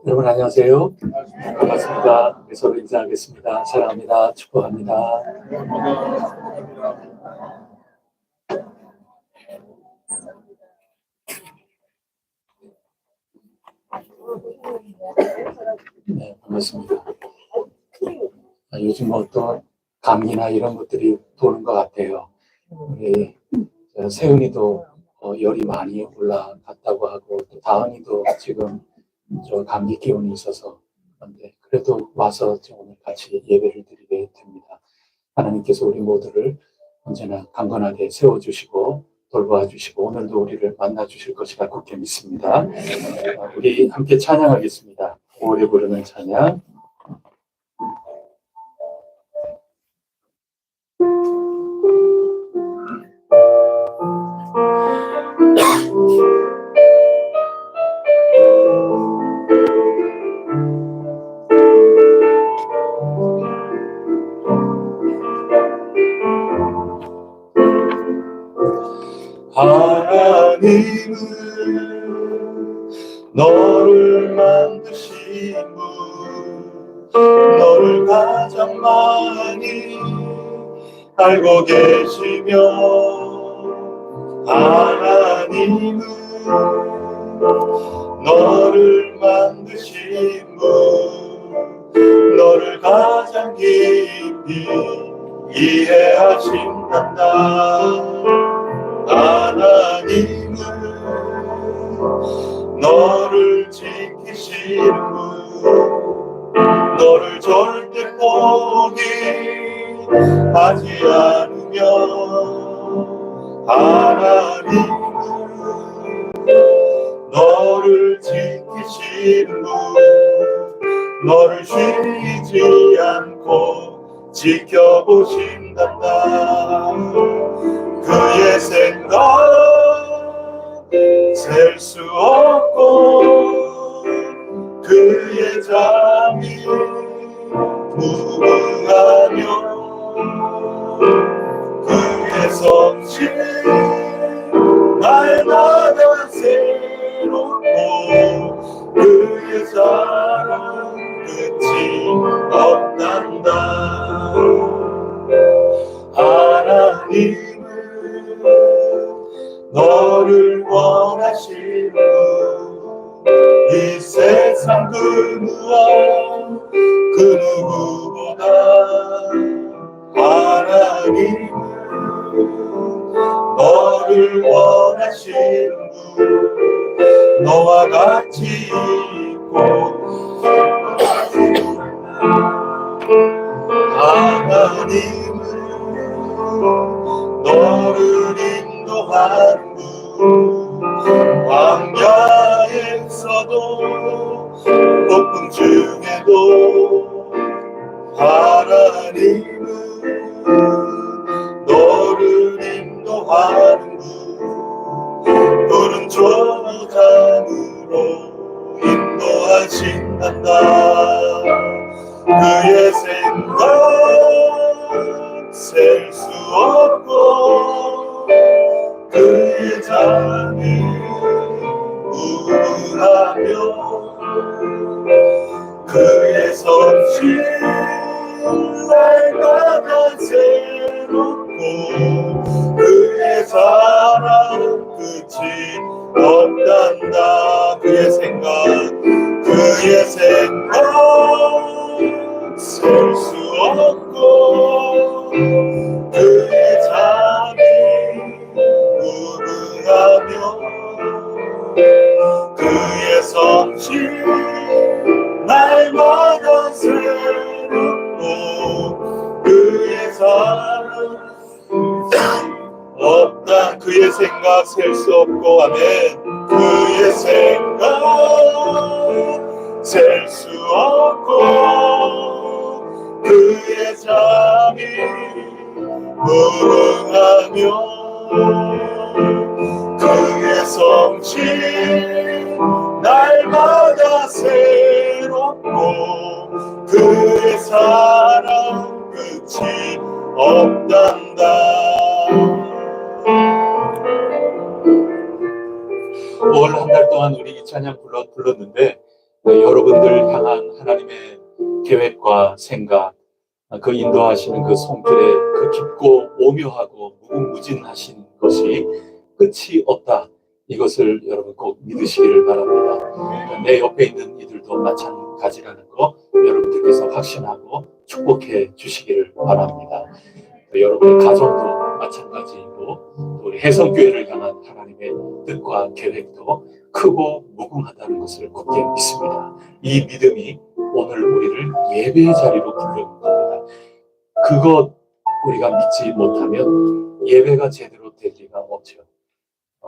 여러분 안녕하세요. 반갑습니다. 서로 인사하겠습니다. 사랑합니다. 축복합니다. 네, 반갑습니다. 요즘 또 감기나 이런 것들이 도는 것 같아요. 우리 세은이도 열이 많이 올라갔다고 하고, 또 다은이도 지금 저 감기 기운이 있어서, 그런데 그래도 와서 오늘 같이 예배를 드리게 됩니다. 하나님께서 우리 모두를 언제나 강건하게 세워주시고 돌보아주시고 오늘도 우리를 만나주실 것이라 굳게 믿습니다. 우리 함께 찬양하겠습니다. 5월에 부르는 찬양. 하나님은 너를 만드신 분, 너를 가장 많이 알고 계시며, 하나님은 너를 만드신 분, 너를 가장 깊이 이해하신단다. 하나님은 너를 지키시는 분, 너를 절대 포기하지 않으며, 하나님은 너를 지키시는 분, 너를 쉬지 않고 지켜보신단다. 그의 생각 셀 수 없고, 그의 잠이 무궁하며, 그의 성실 날마다 새롭고, 그의 사랑 끝이 없단다. 하나님 너를 원하시는 이 세상 그 무엇 그 누구보다, 하나님은 너를 원하시는 분, 너와 같이 있고, 하나님은 너를 인도하는 분, 광야에서도 폭풍 중에도, 하나님은 너를 인도하는 분, 푸른 조장으로 인도하신단다. 그의 생각 셀 수 없고, 그의 잠이 무궁하며, 그의 성실 날마다 새롭고, 그의 사랑 끝이 없단다. 그의 생각 셀 수 없고, 그의 잠이 무궁하며, 그의 성실 날마다 새롭고, 그의 사랑 없다. 그의 생각 셀 수 없고, 아멘. 그의 생각 셀 수 없고, 그의 잠이 무궁하며, 그의 성실 날마다 새롭고, 그의 사랑 끝이 없단다. 찬양 불렀는데 여러분들 향한 하나님의 계획과 생각, 그 인도하시는 그 손길에 그 깊고 오묘하고 무궁무진하신 것이 끝이 없다. 이것을 여러분 꼭 믿으시기를 바랍니다. 내 옆에 있는 이들도 마찬가지라는 거 여러분들께서 확신하고 축복해 주시기를 바랍니다. 여러분의 가정도 마찬가지이고 또 우리 해성교회를 향한 하나님의 뜻과 계획도 크고 무궁하다는 것을 굳게 믿습니다. 이 믿음이 오늘 우리를 예배의 자리로 부르는 겁니다. 그것 우리가 믿지 못하면 예배가 제대로 될 리가 없죠.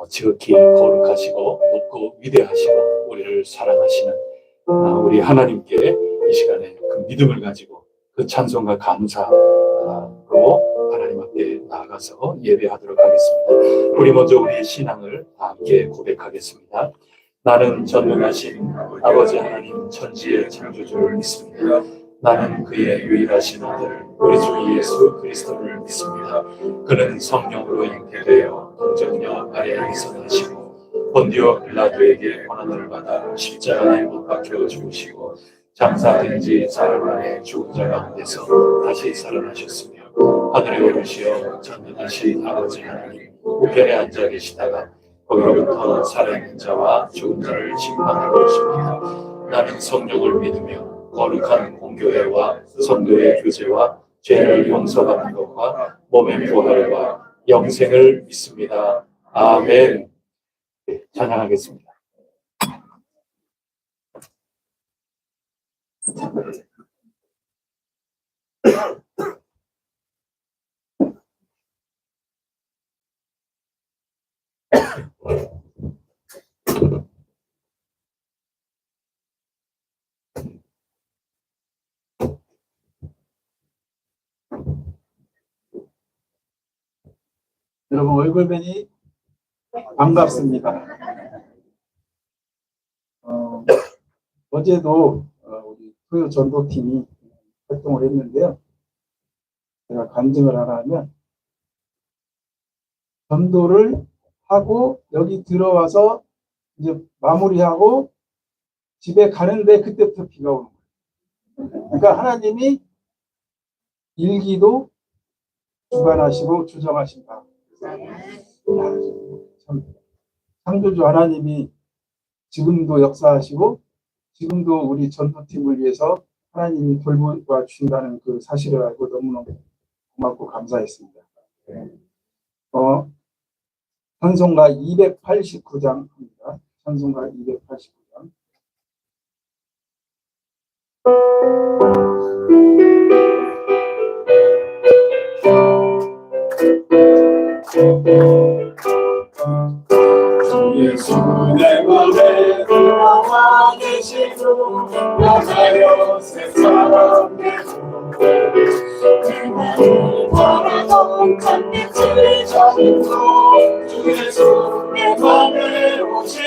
지극히 거룩하시고 높고 위대하시고 우리를 사랑하시는 우리 하나님께 이 시간에 그 믿음을 가지고 그 찬송과 감사로 하나님 앞에 나아가서 예배하도록 하겠습니다. 우리 먼저 우리의 신앙을 함께 고백하겠습니다. 나는 전능하신 아버지 하나님 천지의 창조주를 믿습니다. 나는 그의 유일하신 아들 우리 주 예수 그리스도를 믿습니다. 그는 성령으로 잉태되어 동정녀 마리아에서 나시고 본디오 빌라도에게 고난을 받아 십자가에 못 박혀 죽으시고 장사된 지 사흘 만에 죽은 자 가운데서 다시 살아나셨으며 하늘에 오르시어 전능하신 아버지 하나님 우편에 앉아 계시다가 거기로부터 살아있는 자와 죽은 자를 심판하러 오십니다. 나는 성령을 믿으며 거룩한 공교회와 성도의 교제와 죄를 용서받는 것과 몸의 부활과 영생을 믿습니다. 아멘. 네, 찬양하겠습니다. 여러분 얼굴 뵈니 반갑습니다. 어제도 우리 토요 전도팀이 활동을 했는데요. 제가 간증을 하나 하면 전도를 하고 여기 들어와서 이제 마무리하고 집에 가는데 그때부터 비가 오는 거예요. 그러니까 하나님이 일기도 주관하시고 주정하신다. 참 창조주 하나님이 지금도 역사하시고 지금도 우리 전도팀을 위해서 하나님이 돌보아 주신다는 그 사실을 알고 너무너무 고맙고 감사했습니다. 찬송가 289장 합니다. 찬송가 289장. 예수 내 맘에 들어와 계시고 나가요 세상 내고 내 맘을 바라던 참빛을 전도 주 예수 내 맘에 오신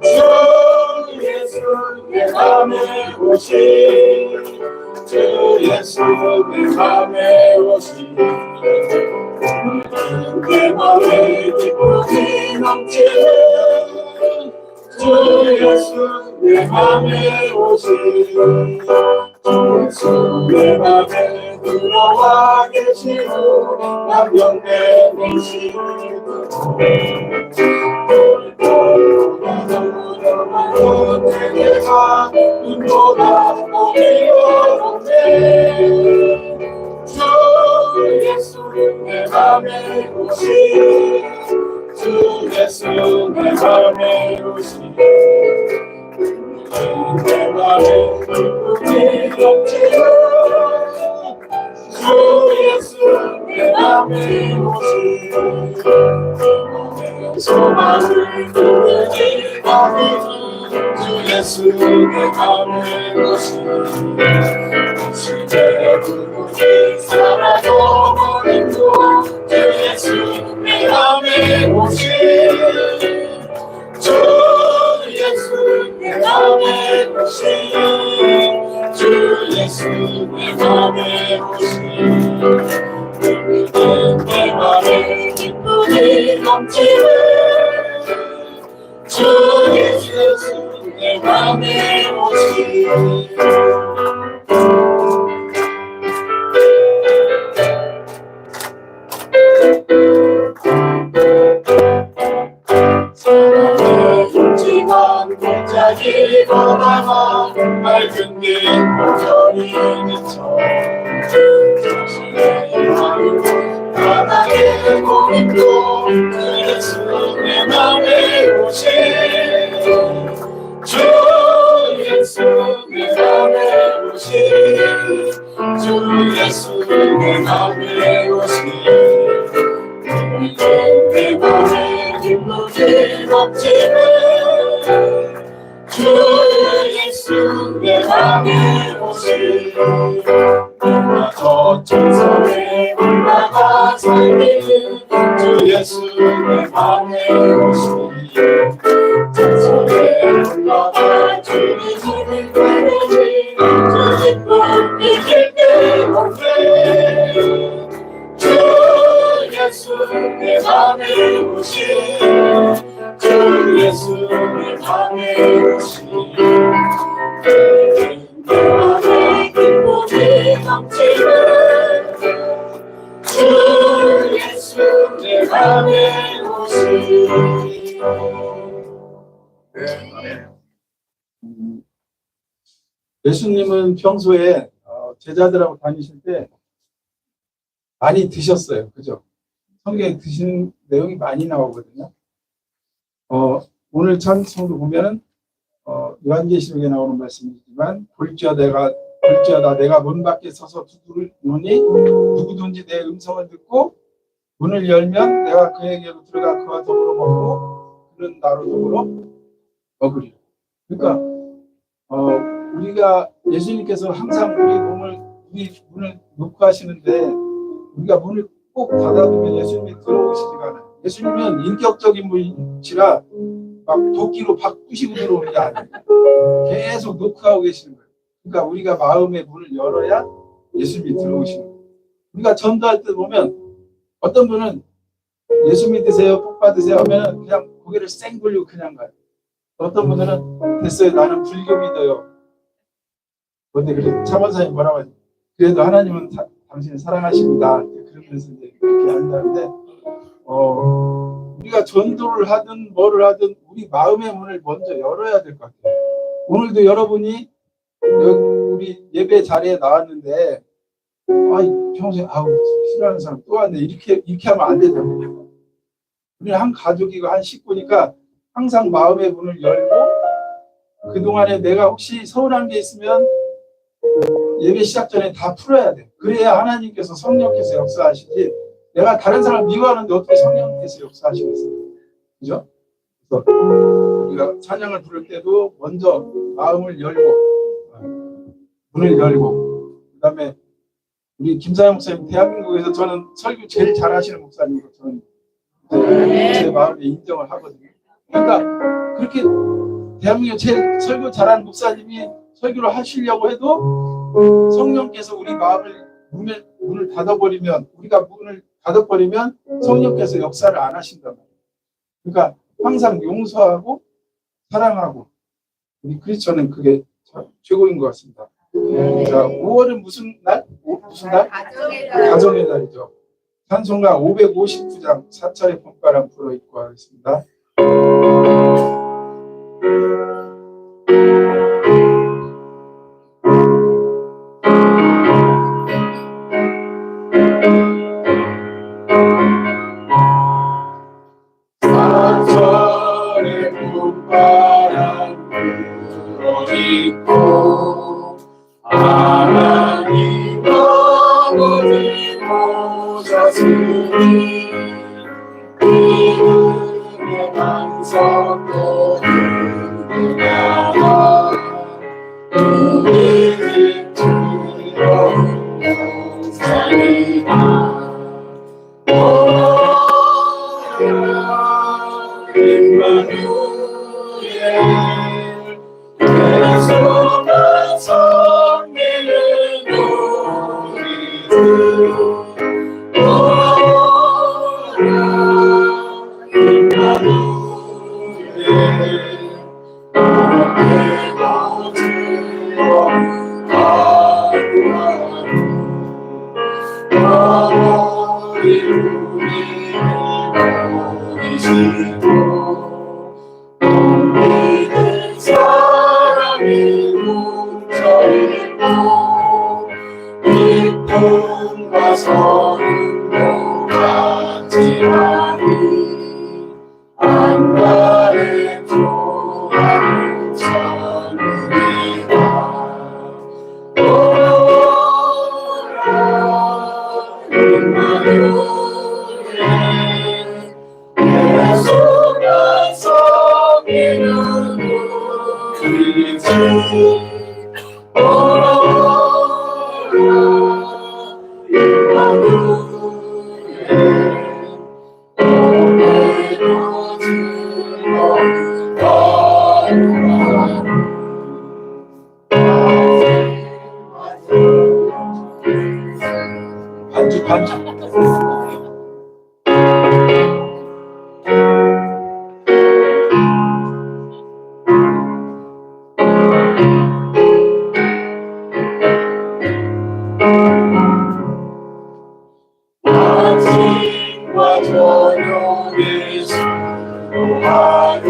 주 예수 내 맘에 오신 주 예수 내 맘에 오신 내 맘에 기쁨이 넘치는 주 예수 내 맘에 오신 주 예수 내 맘에 들어와 계시고 남영내 내시고 내가 눈보다 몸이 어렵네 주 예수 내 맘에 오신 주 예수 내 맘에 오신 내 맘에 기쁨이 넘치는 주 예수 내 맘에 오신 소망을 끊는 주 예수 내 맘에 오신 시대의 구름이 사라져버린 주 예수 내 맘에 오신 주 예수 내 맘에 오신 주 예수 내 맘에 오신 내 맘에 기쁨이 넘치는 주 예수 내 맘에 오시니 사랑의 용지만 갑자기 바라봐 맑은 길 고전이 미쳐 당신의 마음 바닥에 고민도 그 예수 내 맘에 오시 주 예수 내 맘에 오시 주 예수 내 맘에 오시 내 맘에 기쁨이 넘치네 주 예수 내 맘에 오시 내가 거창성에 올라가 살기는 주 예수 내 맘에 오시 찬송에 올라가 주님 힘을 받으니 주 기쁨 이길 때 없네 주 예수 내 맘에 오시 주 예수 내 맘에 오시 내 맘에 기쁨이 넘치는 주 예수 내 맘에 오시 예수님은 평소에 제자들하고 다니실 때 많이 드셨어요. 그죠? 성경에 드신 내용이 많이 나오거든요. 오늘 찬송도 보면은 요한계시록에 나오는 말씀이지만 볼지어다 내가 문 밖에 서서 두드리노니 누구든지 내 음성을 듣고 문을 열면 내가 그에게로 들어가 그와 더불어 먹고 그는 나로 더불어 먹으리라. 그러니까 우리가 예수님께서 항상 우리 문을 놓고 하시는데 우리가 문을 꼭 닫아두면 예수님이 들어오시지가 않아요. 예수님은 인격적인 분이시라 막 도끼로 바꾸시고 들어오는 게 아니에요. 계속 노크하고 계시는 거예요. 그러니까 우리가 마음의 문을 열어야 예수님이 들어오시는 거예요. 우리가 전도할 때 보면 어떤 분은 예수 믿으세요, 복 받으세요 하면 그냥 고개를 쌩 돌리고 그냥 가요. 어떤 분들은 됐어요, 나는 불교 믿어요. 근데 그래 차관사님 뭐라고 하죠? 그래도 하나님은 당신을 사랑하십니다. 그러면서 이제 그렇게 한다는데 우리가 전도를 하든 뭐를 하든 우리 마음의 문을 먼저 열어야 될 것 같아요. 오늘도 여러분이 우리 예배 자리에 나왔는데 평소에 싫어하는 사람 또 왔네 이렇게 하면 안 되잖아요. 우리는 한 가족이고 한 식구니까 항상 마음의 문을 열고 그동안에 내가 혹시 서운한 게 있으면 예배 시작 전에 다 풀어야 돼. 그래야 하나님께서 성령께서 역사하시지. 내가 다른 사람 미워하는데 어떻게 성령께서 역사하시겠어요? 그죠? 그래서 우리가 찬양을 부를 때도 먼저 마음을 열고 문을 열고 그다음에 우리 김사영 목사님 대한민국에서 저는 설교 제일 잘하시는 목사님으로 저는 제 마음에 인정을 하거든요. 그러니까 그렇게 대한민국 제일 설교 잘하는 목사님이 설교를 하시려고 해도 성령께서 우리 마음을 문을 닫아버리면 우리가 문을 닫아버리면 성령께서 역사를 안 하신단 말이에요. 그러니까 항상 용서하고 사랑하고 우리 크리스천은 그게 최고인 것 같습니다. 자, 5월은 무슨 날? 무슨 날? 가정의 달이죠. 찬송가 559장 4차례 번가랑 불어 입고 하겠습니다. 있고 하나님 아버지 모셨으니 이름의 반석도 누구나 우리 집 즐거운 영상이다. 계속한 성리는 우리들 오라 임마누엘 우리를 버리시고 믿는 사랑이 뭉쳐있고 기쁨과 서름도 같이 하니 안가를 좋아하는 선우리가 오라 임마누엘 예수가 섬기는 우리들 오라 임마누엘 오늘도 즐거워하노라 반주. 아침과 저녁에 수고하여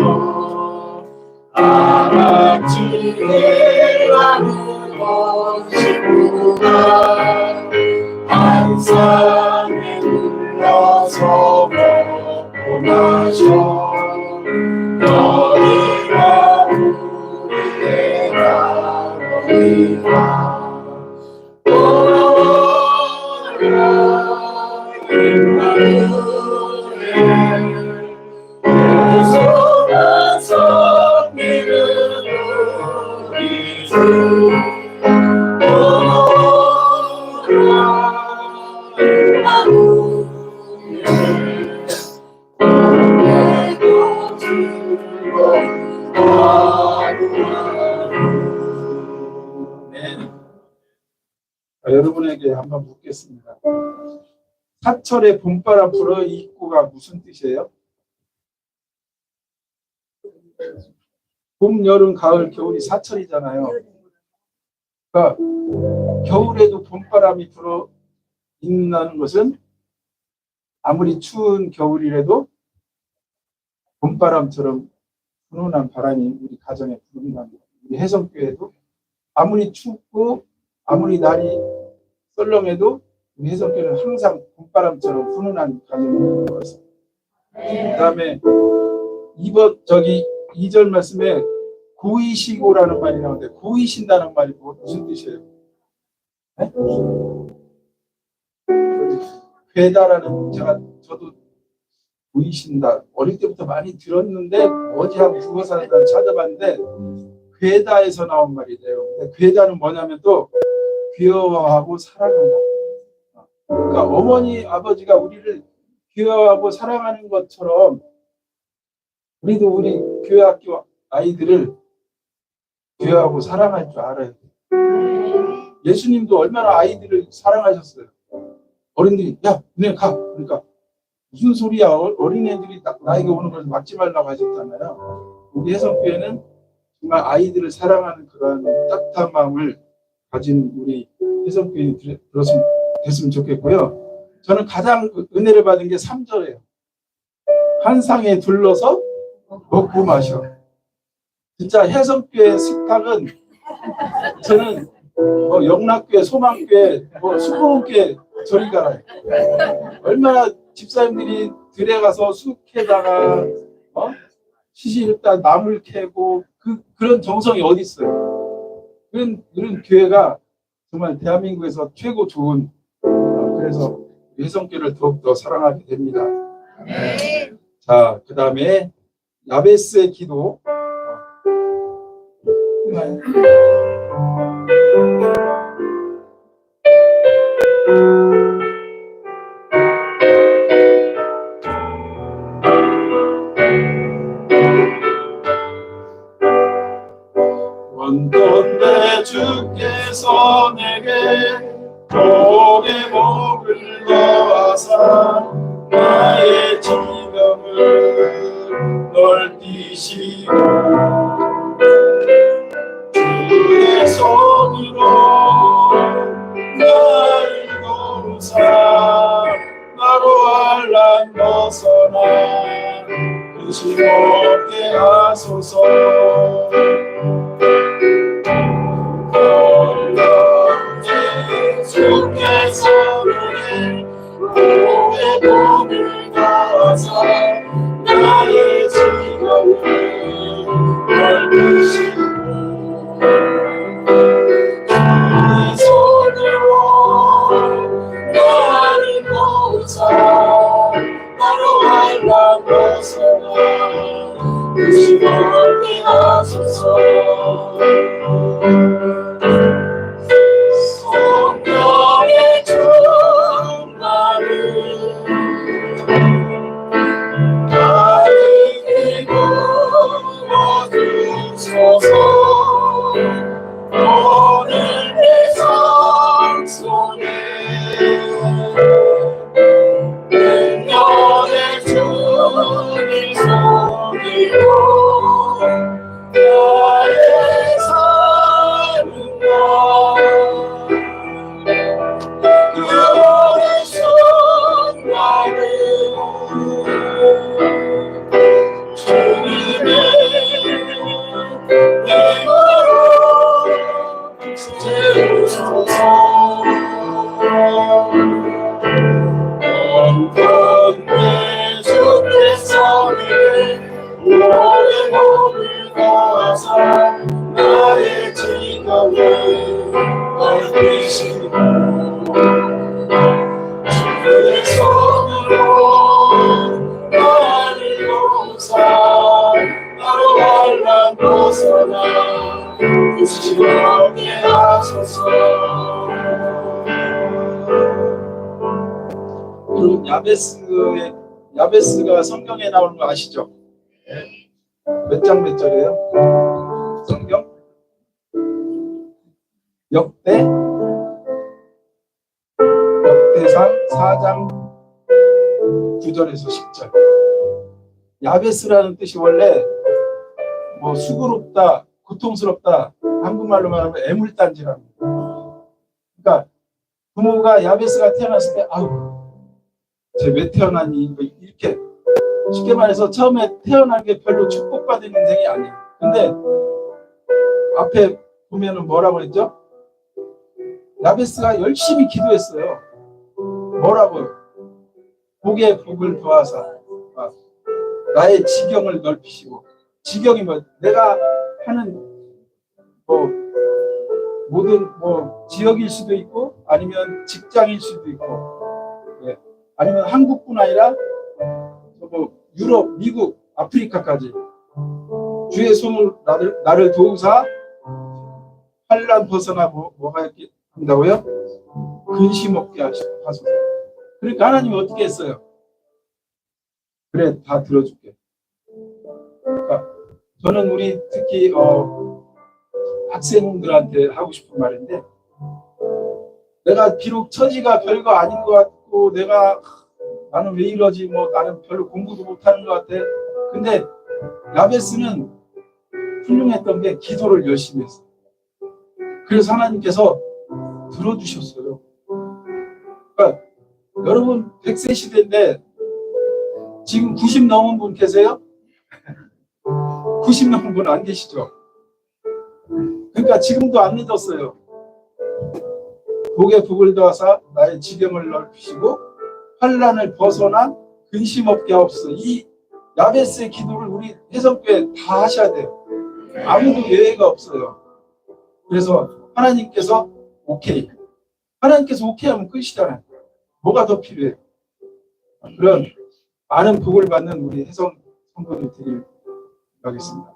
아침에 가는 원식구가 한상에 눌러서 먹고 나셔 너희가 우리의 나라니라 예수가 섬기는 우리들 여러분에게 한번 묻겠습니다. 사철의 봄바람 불어 입고가 무슨 뜻이에요? 봄, 여름, 가을, 겨울이 사철이잖아요. 그러니까 겨울에도 봄바람이 불어 있는 것은 아무리 추운 겨울이라도 봄바람처럼 훈훈한 바람이 우리 가정에 부는다는 거예요. 우리 혜성교회도 아무리 춥고 아무리 날이 썰렁해도 우리 혜성교회는 항상 봄바람처럼 훈훈한 가정이 있는 것입니다. 그 다음에 2절 말씀에 고이시고라는 말이 나오는데 고이신다는 말이 무슨 뜻이에요? 네? 괴다라는 저도 보이신다 어릴 때부터 많이 들었는데 어디 한 국어사를 찾아봤는데 괴다에서 나온 말이래요. 괴다는 뭐냐면 또 귀여워하고 사랑한다. 그러니까 어머니 아버지가 우리를 귀여워하고 사랑하는 것처럼 우리도 우리 교회학교 아이들을 귀여워하고 사랑할 줄 알아요. 예수님도 얼마나 아이들을 사랑하셨어요. 어른들이 야 너네 가 그러니까 무슨 소리야 어린애들이 나에게 오는 걸 막지 말라고 하셨잖아요. 우리 혜성교회는 정말 아이들을 사랑하는 그런 따뜻한 마음을 가진 우리 혜성교회 됐으면 좋겠고요. 저는 가장 은혜를 받은 게 3절이에요. 한 상에 둘러서 먹고 마셔. 진짜 혜성교회 식탁은 저는 영락교회, 소망교회, 수봉교회 저리 가라. 얼마나 집사님들이 들에 가서 숲에다가 시시일다 나물 캐고 그런 정성이 어디 있어요? 그런 교회가 정말 대한민국에서 최고 좋은 그래서 혜성교회를 더욱더 사랑하게 됩니다. 자, 그 다음에 야베스의 기도. 원건대 주께서 내게 복의 복을 더하사 나의 지경을 넓히시고 주의 손으로 나를 도우사 나로 거침없게 하소서. 건강해 주께서 우리 몸에 몸을 다하사 나의 즐거움을 넓히시고 주의 손으로 나를 보호사 나로 하여금 벗어나 의심없게 하소서. 성령의 충만을 나를 이끌어주소서. 오늘 내 성소에 능력의 주님 손으로 나의 삶과 영원의 순간을 주님의 이름으로 채우소서. 온건내 주께서 나의 몸을 다하사 나의 즐거움을 넓히시고 주의 손으로 나를 용사 나로 하여금 벗어나 의심없게 하소서. 여러분 야베스가 성경에 나오는 거 아시죠? 몇 장 몇 절이에요? 성경 역대상 4장 9절에서 10절. 야베스라는 뜻이 원래 뭐 수고롭다, 고통스럽다, 한국말로 말하면 애물단지랍니다. 그러니까 부모가 야베스가 태어났을 때 아유 쟤 왜 태어났니? 뭐 이렇게 쉽게 말해서 처음에 태어난 게 별로 축복받은 인생이 아니에요. 근데 앞에 보면은 뭐라고 했죠? 야베스가 열심히 기도했어요. 뭐라고요? 복에 복을 더하사 나의 지경을 넓히시고, 지경이 뭐 내가 하는 뭐 모든 뭐 지역일 수도 있고 아니면 직장일 수도 있고, 예. 아니면 한국뿐 아니라 뭐 유럽, 미국, 아프리카까지 주의 손을 나를 도우사 환난 벗어나 뭐가 한다고요? 근심 없게 하소서. 그러니까 하나님이 어떻게 했어요? 그래, 다 들어줄게. 그러니까 저는 우리 특히 학생들한테 하고 싶은 말인데, 내가 비록 처지가 별거 아닌 것 같고 나는 왜 이러지, 뭐 나는 별로 공부도 못하는 것 같아. 근데 야베스는 훌륭했던 게 기도를 열심히 했어요. 그래서 하나님께서 들어주셨어요. 그러니까 여러분 100세 시대인데 지금 90 넘은 분 계세요? 90 넘은 분 안 계시죠? 그러니까 지금도 안 늦었어요. 복에 복을 더하사 나의 지경을 넓히시고 환난을 벗어나 근심 없게 하옵소서. 이 야베스의 기도를 우리 해성교회 다 하셔야 돼요. 아무도 예외가 없어요. 그래서 하나님께서 오케이. 하나님께서 오케이 하면 끝이잖아요. 뭐가 더 필요해요? 그런 많은 복을 받는 우리 해성 성도들 되길 바라겠습니다.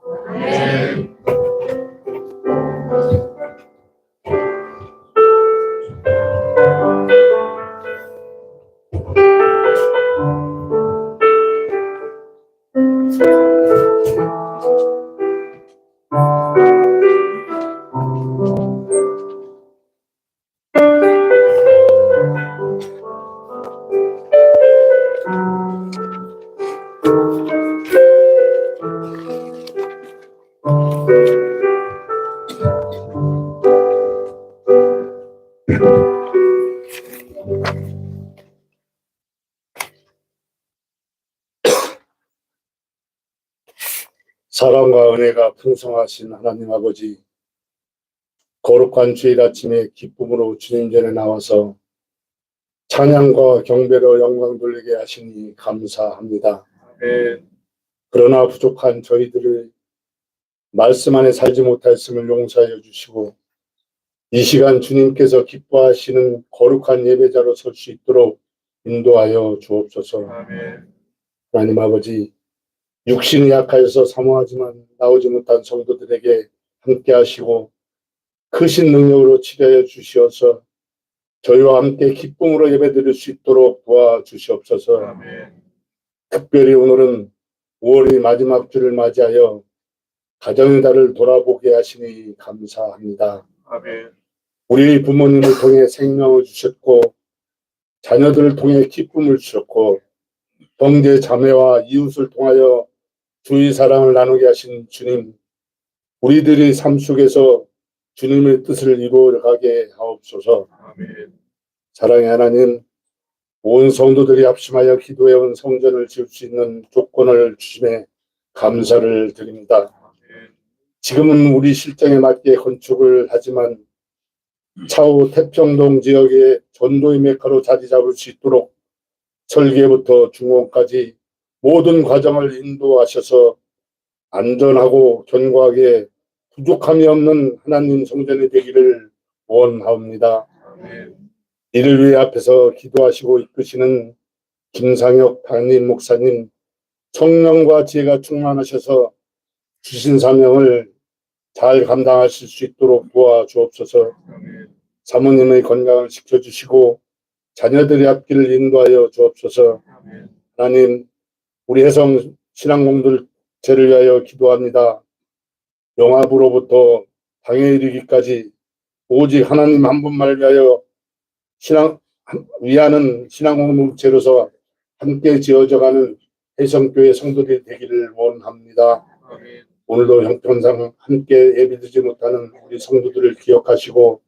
사랑과 은혜가 풍성하신 하나님 아버지, 거룩한 주일 아침에 기쁨으로 주님 전에 나와서 찬양과 경배로 영광 돌리게 하시니 감사합니다. 그러나 부족한 저희들을 말씀 안에 살지 못하였음을 용서하여 주시고, 이 시간 주님께서 기뻐하시는 거룩한 예배자로 설 수 있도록 인도하여 주옵소서. 하나님 아버지, 육신이 약하여서 사모하지만 나오지 못한 성도들에게 함께 하시고 크신 능력으로 치료하여 주시어서 저희와 함께 기쁨으로 예배드릴 수 있도록 도와주시옵소서. 특별히 오늘은 5월의 마지막 주를 맞이하여 가정의 달을 돌아보게 하시니 감사합니다. 우리 부모님을 통해 생명을 주셨고, 자녀들을 통해 기쁨을 주셨고, 형제 자매와 이웃을 통하여 주의 사랑을 나누게 하신 주님, 우리들의 삶 속에서 주님의 뜻을 이루어가게 하옵소서. 사랑의 하나님, 온 성도들이 합심하여 기도해온 성전을 지을 수 있는 조건을 주심에 감사를 드립니다. 지금은 우리 실정에 맞게 건축을 하지만 차후 태평동 지역의 전도의 메카로 자리 잡을 수 있도록 설계부터 중원까지 모든 과정을 인도하셔서 안전하고 견고하게 부족함이 없는 하나님 성전이 되기를 원하옵니다. 이를 위해 앞에서 기도하시고 이끄시는 김상혁 담임 목사님, 성령과 지혜가 충만하셔서 주신 사명을 잘 감당하실 수 있도록 도와주옵소서. 사모님의 건강을 지켜주시고 자녀들의 앞길을 인도하여 주옵소서. 하나님, 우리 혜성 신앙공들 죄를 위하여 기도합니다. 영압으로부터 당에 이르기까지 오직 하나님 한 분만을 위하여 위하는 신앙공동체로서 함께 지어져가는 혜성교회 성도들이 되기를 원합니다. 오늘도 형편상 함께 예배드리지 못하는 우리 성도들을 기억하시고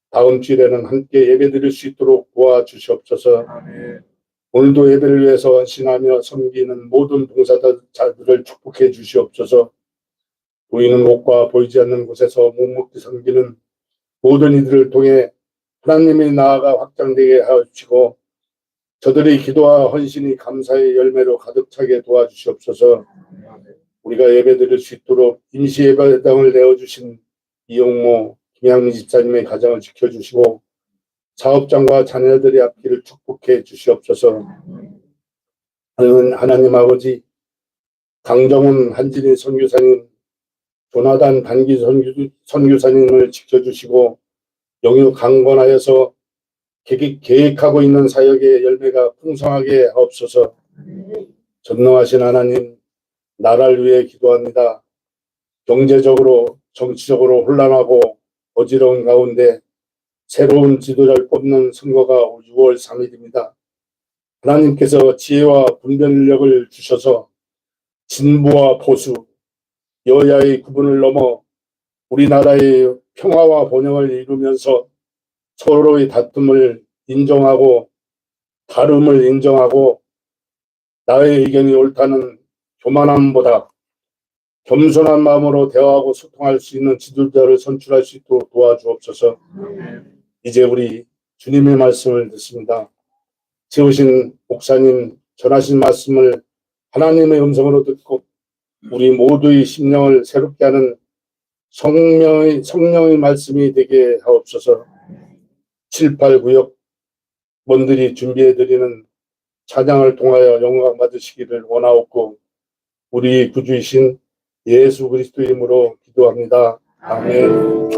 다음 주일에는 함께 예배드릴 수 있도록 도와주시옵소서. 오늘도 예배를 위해서 헌신하며 섬기는 모든 봉사자들을 축복해 주시옵소서. 보이는 곳과 보이지 않는 곳에서 묵묵히 섬기는 모든 이들을 통해 하나님의 나라가 확장되게 하시고 저들의 기도와 헌신이 감사의 열매로 가득 차게 도와주시옵소서. 우리가 예배드릴 수 있도록 임시 예배당을 내어주신 이용모, 김양미 집사님의 가정을 지켜주시고 사업장과 자녀들의 앞길을 축복해 주시옵소서. 하나님 아버지, 강정훈 한진희 선교사님, 조나단 단기 선교사님을 지켜주시고 영유 강건하여서 계획하고 있는 사역의 열매가 풍성하게 하옵소서. 전능하신 하나님, 나라를 위해 기도합니다. 경제적으로 정치적으로 혼란하고 어지러운 가운데 새로운 지도자를 뽑는 선거가 6월 3일입니다. 하나님께서 지혜와 분별력을 주셔서 진보와 보수, 여야의 구분을 넘어 우리나라의 평화와 번영을 이루면서 서로의 다툼을 인정하고 다름을 인정하고 나의 의견이 옳다는 교만함보다 겸손한 마음으로 대화하고 소통할 수 있는 지도자를 선출할 수 있도록 도와주옵소서. 이제 우리 주님의 말씀을 듣습니다. 세우신 목사님 전하신 말씀을 하나님의 음성으로 듣고 우리 모두의 심령을 새롭게 하는 성령의 말씀이 되게 하옵소서. 7, 8 구역 원들이 준비해드리는 찬양을 통하여 영광 받으시기를 원하옵고 우리 구주이신 예수 그리스도 이름으로 기도합니다. 아멘.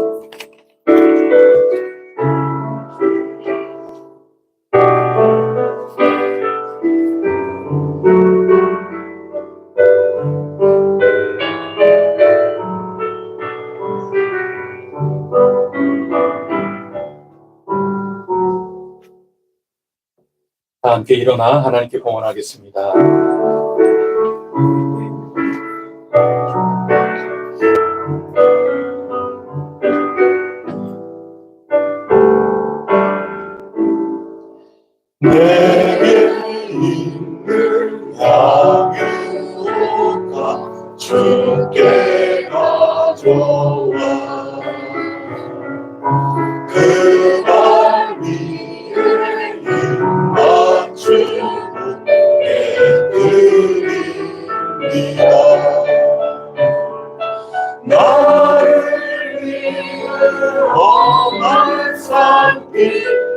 다 함께 일어나 하나님께 공헌하겠습니다. 내게 있는 양육과 주께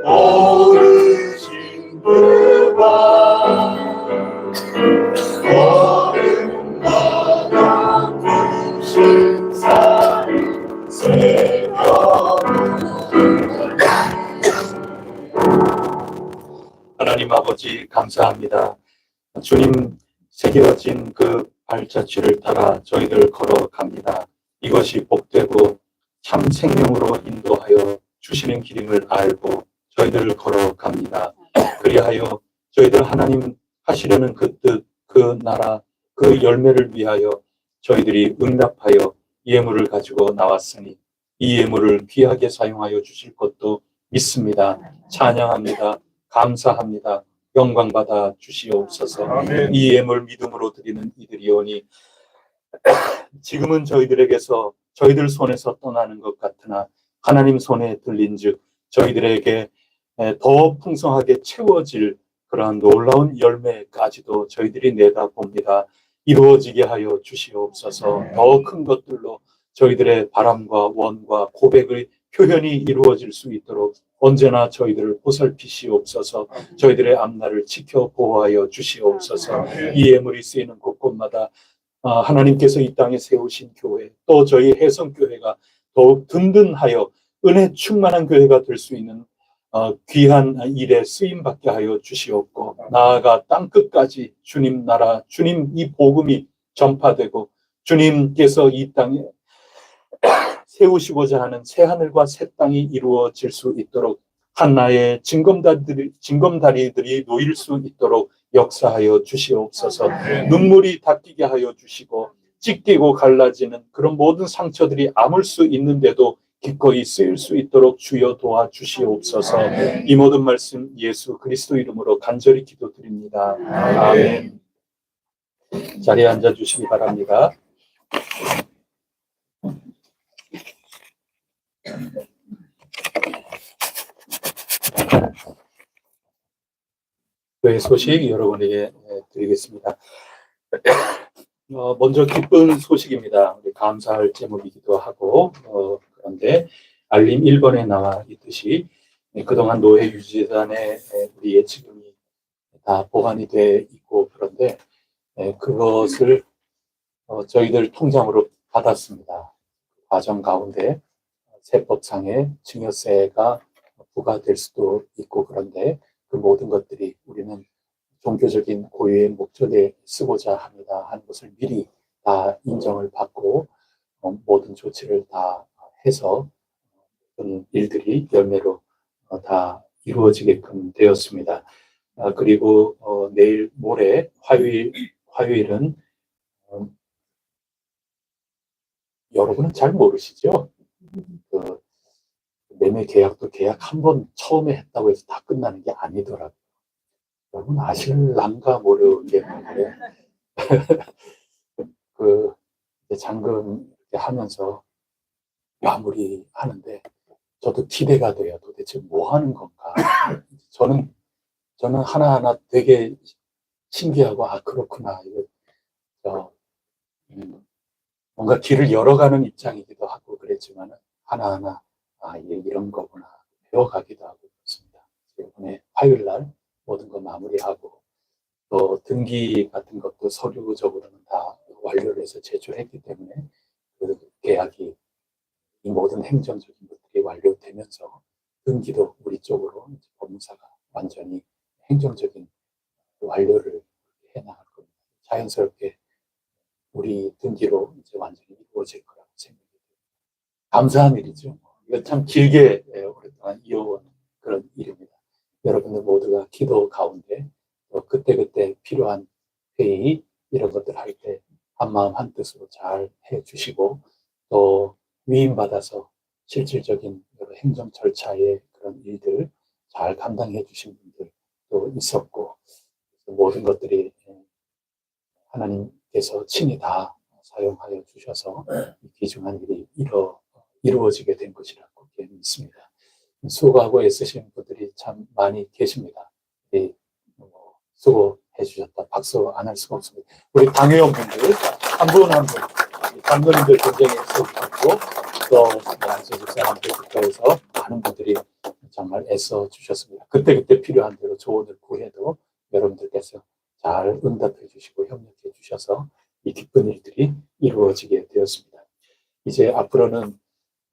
어르신들과 어른마다 부신 사랑 새겨보는 하나님 아버지 감사합니다. 주님 새겨진 그 발자취를 따라 저희들 걸어갑니다. 이것이 복되고 참 생명으로 인도하여 주시는 길임을 알고 저희들 걸어갑니다. 그리하여 저희들 하나님 하시려는 그 뜻, 그 나라, 그 열매를 위하여 저희들이 응답하여 예물을 가지고 나왔으니 이 예물을 귀하게 사용하여 주실 것도 믿습니다. 찬양합니다. 감사합니다. 영광 받아 주시옵소서. 아멘. 이 예물 믿음으로 드리는 이들이오니 지금은 저희들에게서 저희들 손에서 떠나는 것 같으나 하나님 손에 들린즉 저희들에게 더 풍성하게 채워질 그러한 놀라운 열매까지도 저희들이 내다봅니다. 이루어지게 하여 주시옵소서. 더 큰 것들로 저희들의 바람과 원과 고백의 표현이 이루어질 수 있도록 언제나 저희들을 보살피시옵소서. 저희들의 앞날을 지켜 보호하여 주시옵소서. 이 예물이 쓰이는 곳곳마다 하나님께서 이 땅에 세우신 교회, 또 저희 해성교회가 더욱 든든하여 은혜 충만한 교회가 될 수 있는 귀한 일에 쓰임받게 하여 주시옵고, 나아가 땅끝까지 주님 나라, 주님 이 복음이 전파되고 주님께서 이 땅에 세우시고자 하는 새하늘과 새 땅이 이루어질 수 있도록 한나의 징검다리들이 놓일 수 있도록 역사하여 주시옵소서. 눈물이 닦이게 하여 주시고 찢기고 갈라지는 그런 모든 상처들이 아물 수 있는데도 기꺼이 쓰일 수 있도록 주여 도와주시옵소서. 이 모든 말씀 예수 그리스도 이름으로 간절히 기도드립니다. 아멘. 자리에 앉아주시기 바랍니다. 교회 소식 여러분에게 드리겠습니다. 먼저 기쁜 소식입니다. 우리 감사할 제목이기도 하고 그런데 알림 1번에 나와 있듯이 그동안 노회 유지재단에 우리 예치금이 다 보관이 돼 있고 그런데 그것을 저희들 통장으로 받았습니다. 과정 가운데 세법상의 증여세가 부과될 수도 있고 그런데 그 모든 것들이 우리는 종교적인 고유의 목적에 쓰고자 합니다 하는 것을 미리 다 인정을 받고 모든 조치를 다 해서 모든 일들이 열매로 다 이루어지게끔 되었습니다. 그리고 내일 모레 화요일은 여러분은 잘 모르시죠? 그 매매 계약도 계약 한 번 처음에 했다고 해서 다 끝나는 게 아니더라고요. 여러분 아실랑가 모르게 그 잔금 이렇게 하면서 마무리하는데 저도 기대가 돼요. 도대체 뭐 하는 건가? 저는 하나하나 되게 신기하고 그렇구나. 이거 뭔가 길을 열어가는 입장이기도 하고 그랬지만 하나하나 이런 거구나 배워가기도 하고 그렇습니다. 이번에 화요일 날 모든 거 마무리하고 또 등기 같은 것도 서류적으로는 다 완료를 해서 제출했기 때문에 그 계약이 이 모든 행정적인 것들이 완료되면서 등기도 우리 쪽으로 법무사가 완전히 행정적인 완료를 해나갈 겁니다. 자연스럽게 우리 등기로 이제 완전히 이루어질 거라고 생각이 듭니다. 감사한 일이죠. 이거 참 길게 오랫동안 이어온 그런 일입니다. 여러분들 모두가 기도 가운데 또 그때그때 필요한 회의 이런 것들 할 때 한마음 한뜻으로 잘 해주시고 또 위임받아서 실질적인 여러 행정 절차의 그런 일들 잘 감당해 주신 분들도 있었고 모든 것들이 하나님께서 친히 다 사용하여 주셔서 귀중한 일이 이루어지게 된 것이라고 믿습니다. 수고하고 애쓰신 분들이 참 많이 계십니다. 수고해 주셨다. 박수 안 할 수가 없습니다. 우리 당회원분들 한 분 한 분, 장로님들 굉장히 수고하고 또 안수 집사님들부터 해서 많은 분들이 정말 애써 주셨습니다. 그때그때 필요한 대로 조언을 구해도 여러분들께서 잘 응답해 주시고 협력해 주셔서 이 기쁜 일들이 이루어지게 되었습니다. 이제 앞으로는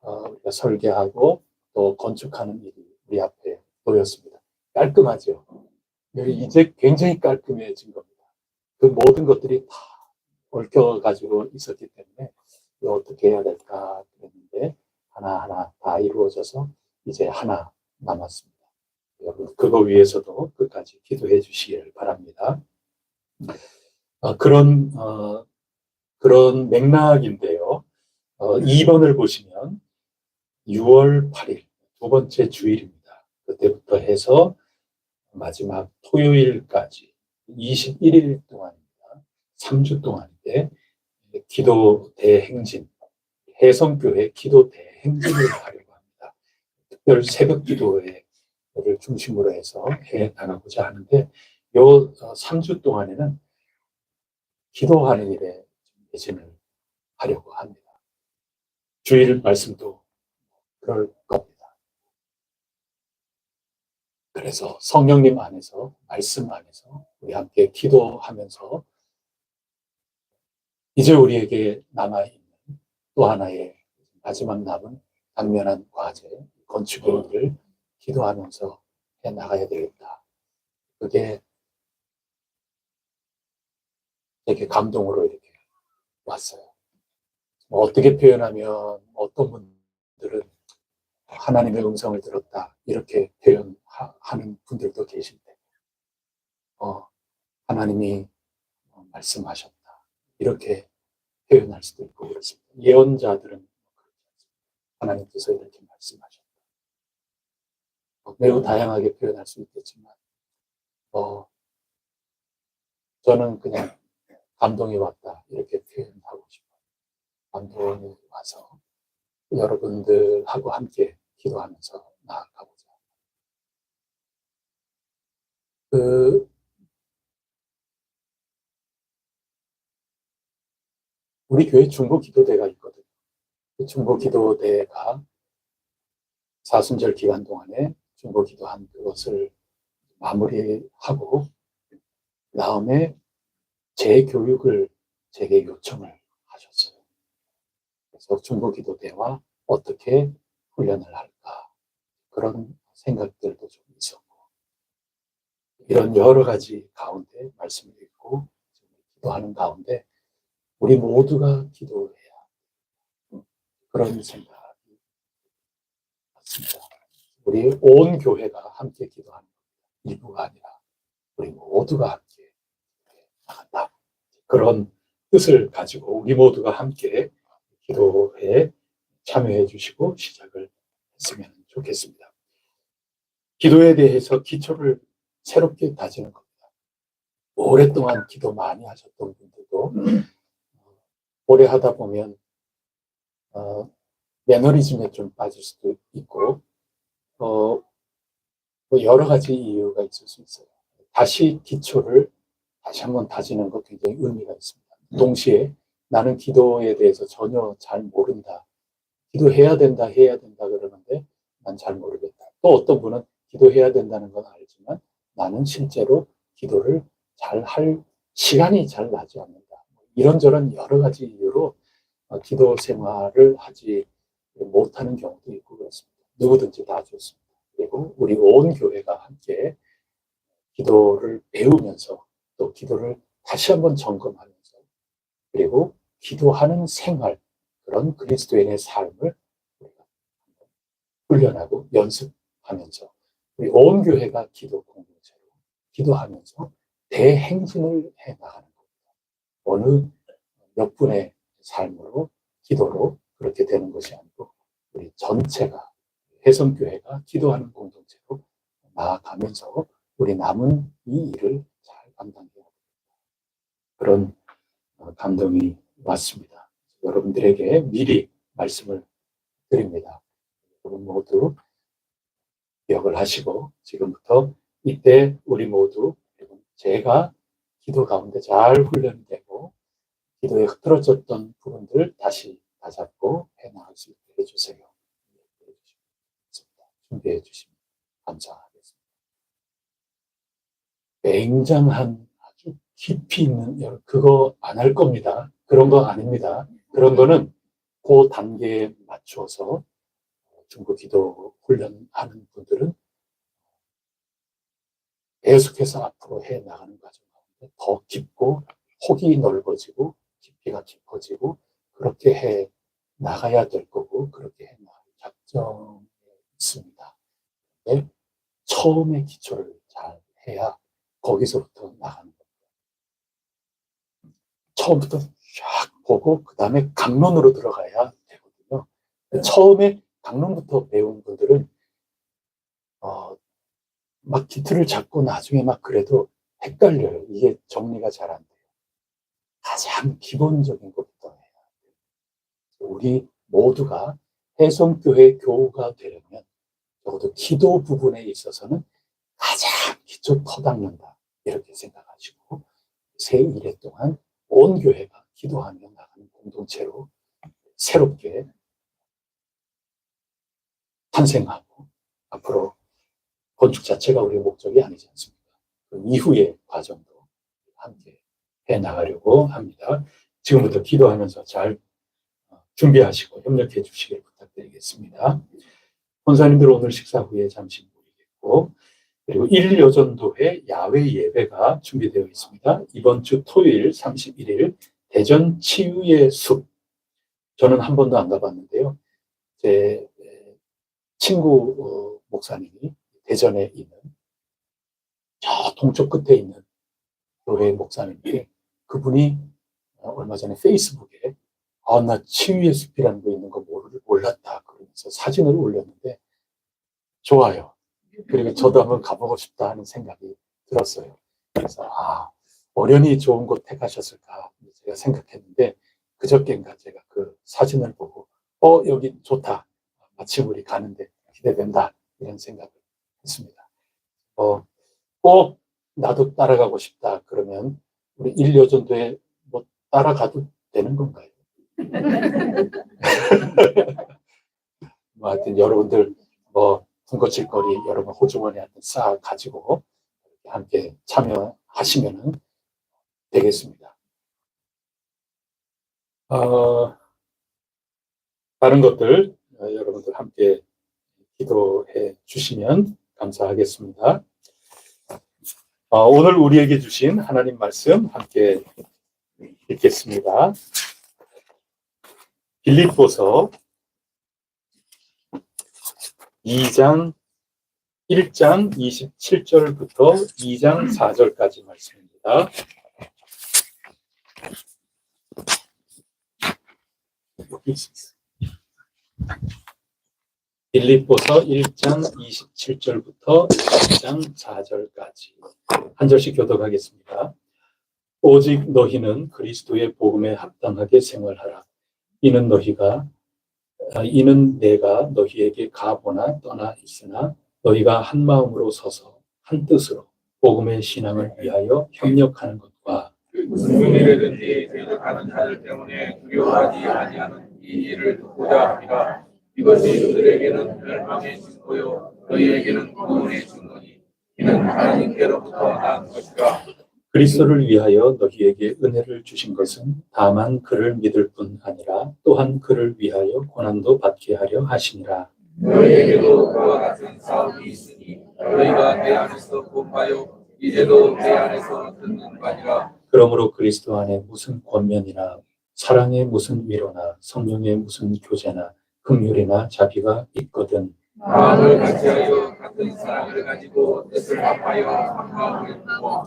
우리가 설계하고 또 건축하는 일이 우리 앞에 놓였습니다. 깔끔하죠. 이제 굉장히 깔끔해진 겁니다. 그 모든 것들이 다 얽혀가지고 있었기 때문에 이거 어떻게 해야 될까 그랬는데 하나하나 다 이루어져서 이제 하나 남았습니다. 여러분 그거 위해서도 끝까지 기도해 주시길 바랍니다. 그런 맥락인데요. 2번을 보시면 6월 8일 두 번째 주일입니다. 그때부터 해서 마지막 토요일까지 21일 동안입니다. 3주 동안인데 기도 대행진, 혜성교회 기도 대행진을 하려고 합니다. 특별 새벽 기도회를 중심으로 해서 해 나가고자 하는데 요 3주 동안에는 기도하는 일에 매진을 하려고 합니다. 주일 말씀도 그럴 겁니다. 그래서 성령님 안에서, 말씀 안에서 우리 함께 기도하면서 이제 우리에게 남아있는 또 하나의 마지막 남은 당면한 과제, 건축의 일을 기도하면서 해 나가야 되겠다. 그게 되게 감동으로 이렇게 왔어요. 어떻게 표현하면 어떤 분들은 하나님의 음성을 들었다 이렇게 표현하는 분들도 계신데 하나님이 말씀하셨다 이렇게 표현할 수도 있고 그렇습니다. 예언자들은 하나님께서 이렇게 말씀하셨다. 매우 다양하게 표현할 수 있겠지만 저는 그냥 감동이 왔다 이렇게 표현하고 싶어요. 감동이 와서 여러분들하고 함께 기도하면서 나아가보자. 우리 교회 중보기도대가 있거든요. 그 중보기도대가 사순절 기간 동안에 중보기도한 그것을 마무리하고 다음에 재교육을 제게 요청을 하셨어요. 그래서 중보기도대와 어떻게 훈련을 할까 그런 생각들도 좀 있었고 이런 여러 가지 가운데 말씀을 읽고 기도하는 가운데 우리 모두가 기도해야 그런 생각이 맞습니다. 우리 온 교회가 함께 기도하는 일부가 아니라 우리 모두가 함께 나간다. 그런 뜻을 가지고 우리 모두가 함께 기도에 참여해 주시고 시작을 했으면 좋겠습니다. 기도에 대해서 기초를 새롭게 다지는 겁니다. 오랫동안 기도 많이 하셨던 분들도 오래 하다 보면 매너리즘에 좀 빠질 수도 있고 뭐 여러 가지 이유가 있을 수 있어요. 다시 기초를 다시 한번 다지는 것 굉장히 의미가 있습니다. 동시에 나는 기도에 대해서 전혀 잘 모른다. 기도해야 된다 그러는데 난 잘 모르겠다. 또 어떤 분은 기도해야 된다는 건 알지만 나는 실제로 기도를 잘 할 시간이 잘 나지 않는다. 이런저런 여러 가지 이유로 기도 생활을 하지 못하는 경우도 있고 그렇습니다. 누구든지 다 좋습니다. 그리고 우리 온 교회가 함께 기도를 배우면서 또 기도를 다시 한번 점검하면서 그리고 기도하는 생활, 그런 그리스도인의 삶을 우리가 훈련하고 연습하면서 우리 온 교회가 기도 공동체로 기도하면서 대행진을 해 나가는 겁니다. 어느 몇 분의 삶으로 기도로 그렇게 되는 것이 아니고 우리 전체가 혜성교회가 기도하는 공동체로 나아가면서 우리 남은 이 일을 잘 감당해야 합니다. 그런 감동이 왔습니다. 여러분들에게 미리 말씀을 드립니다. 여러분 모두 기억을 하시고 지금부터 이때 우리 모두 제가 기도 가운데 잘 훈련되고 기도에 흐트러졌던 부분들 다시 다잡고 해나갈 수 있게 해주세요. 준비해 주십니다. 감사하겠습니다. 굉장한 아주 깊이 있는, 그거 안 할 겁니다. 그런 거 아닙니다. 그런 거는 그 단계에 맞춰서 중보 기도 훈련하는 분들은 계속해서 앞으로 해 나가는 과정 가운데 더 깊고 폭이 넓어지고 깊이가 깊어지고 그렇게 해 나가야 될 거고 그렇게 해 나갈 작정이 있습니다. 네? 처음에 기초를 잘 해야 거기서부터 나가는 겁니다. 처음부터 쫙 보고 그 다음에 강론으로 들어가야 되거든요. 처음에 강론부터 배운 분들은 막 기틀을 잡고 나중에 막 그래도 헷갈려요. 이게 정리가 잘 안 돼요. 가장 기본적인 것부터 해야 돼요. 우리 모두가 해성교회 교우가 되려면 적어도 기도 부분에 있어서는 가장 기초 터닦는다 이렇게 생각하시고 새 1회 동안 온 교회가 기도하며 나가는 공동체로 새롭게 탄생하고 앞으로 건축 자체가 우리의 목적이 아니지 않습니까? 그 이후의 과정도 함께 해 나가려고 합니다. 지금부터 기도하면서 잘 준비하시고 협력해 주시길 부탁드리겠습니다. 권사님들 오늘 식사 후에 잠시 모이겠고 그리고 1여전도회 야외 예배가 준비되어 있습니다. 이번 주 토요일 31일 대전 치유의 숲. 저는 한 번도 안 가봤는데요. 제 친구 목사님이 대전에 있는 저 동쪽 끝에 있는 교회 목사님인데 그분이 얼마 전에 페이스북에 나 치유의 숲이라는 거 있는 거 몰랐다 그러면서 사진을 올렸는데 좋아요. 그리고 저도 한번 가보고 싶다 하는 생각이 들었어요. 그래서 어련히 좋은 곳 택하셨을까 제가 생각했는데 그저께인가 제가 그 사진을 보고 여기 좋다. 마침 우리 가는데 기대된다. 이런 생각을 했습니다. 꼭 나도 따라가고 싶다. 그러면 우리 1여전도에 뭐 따라가도 되는 건가요? 하여튼 여러분들 군것질거리 여러분 호주머니한테 싹 가지고 함께 참여하시면 되겠습니다. 다른 것들 여러분들 함께 기도해 주시면 감사하겠습니다. 오늘 우리에게 주신 하나님 말씀 함께 읽겠습니다. 빌립보서 1장 27절부터 2장 4절까지 말씀입니다. 빌립보서 1장 27절부터 2장 4절까지 한 절씩 교독하겠습니다. 오직 너희는 그리스도의 복음에 합당하게 생활하라. 이는 내가 너희에게 가보나 떠나 있으나 너희가 한 마음으로 서서 한 뜻으로 복음의 신앙을 위하여 협력하는 것과 무슨 일이든지 대적하는 자들 때문에 두려워하지 아니하는 이 일을 돕고자 합니다. 이것이 그들에게는 멸망의 증거요 너희에게는 구원의 증거니 이는 하나님께로부터 난 것이라. 그리스도를 위하여 너희에게 은혜를 주신 것은 다만 그를 믿을 뿐 아니라 또한 그를 위하여 고난도 받게 하려 하시니라. 너희에게도 그와 같은 싸움이 있으니 너희가 내 안에서 본바요 이제도 내 안에서 듣는 바니라. 그러므로 그리스도 안에 무슨 권면이나 사랑의 무슨 위로나 성령의 무슨 교제나 긍휼이나 자비가 있거든 마음을 같이하여 같은 사랑을 가지고 뜻을 합하여 한 마음을 품어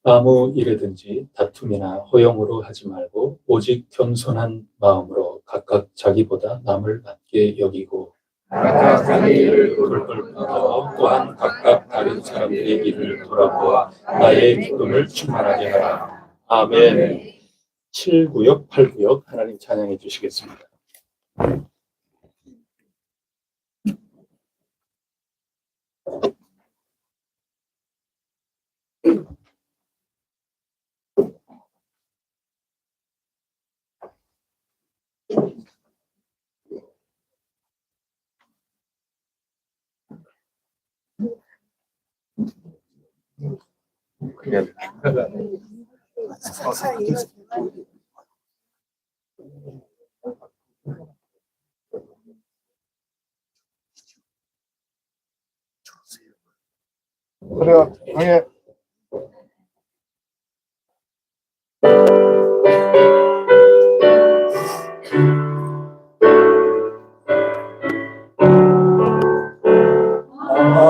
아무 일이든지 다툼이나 허용으로 하지 말고 오직 겸손한 마음으로 각각 자기보다 남을 낫게 여기고 각각 자기 일을 돌볼부터 또한 각각 다른 사람들의 일을 돌아보아 나의 기쁨을 충만하게 하라. 아멘. 7구역, 8구역 하나님 찬양해 주시겠습니다. 그냥 그래요. 예.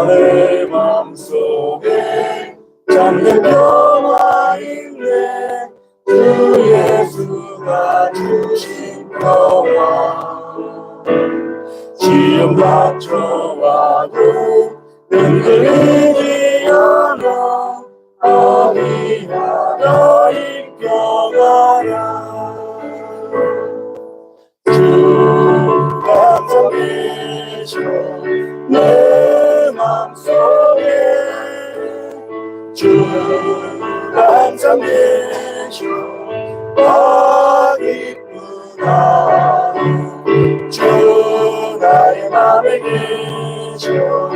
내 맘속에 잠든 평화 있네 주 예수가 주신 평화 지금 닥쳐와도 흔들리지 않아 어디하나 입겨가라 주가 계셔 내 맘속에 주가 항상 계셔 아 기쁘다 주 나의 맘에 계셔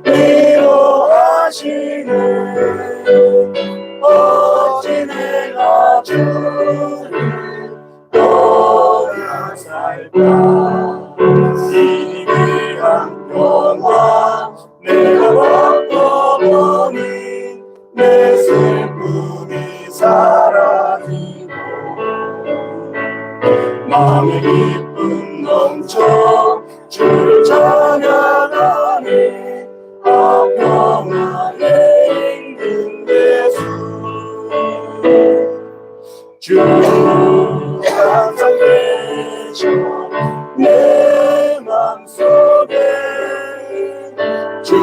위로하시네 어찌 내가 주를 떠나 살까 이 귀한 평화 내가 바꿔보니 내 슬픔이 사라지고 마음의 기쁨 넘쳐 주를 찬양하네 아 평화의 임금 예수 주 항상 계셔 내 맘속에 주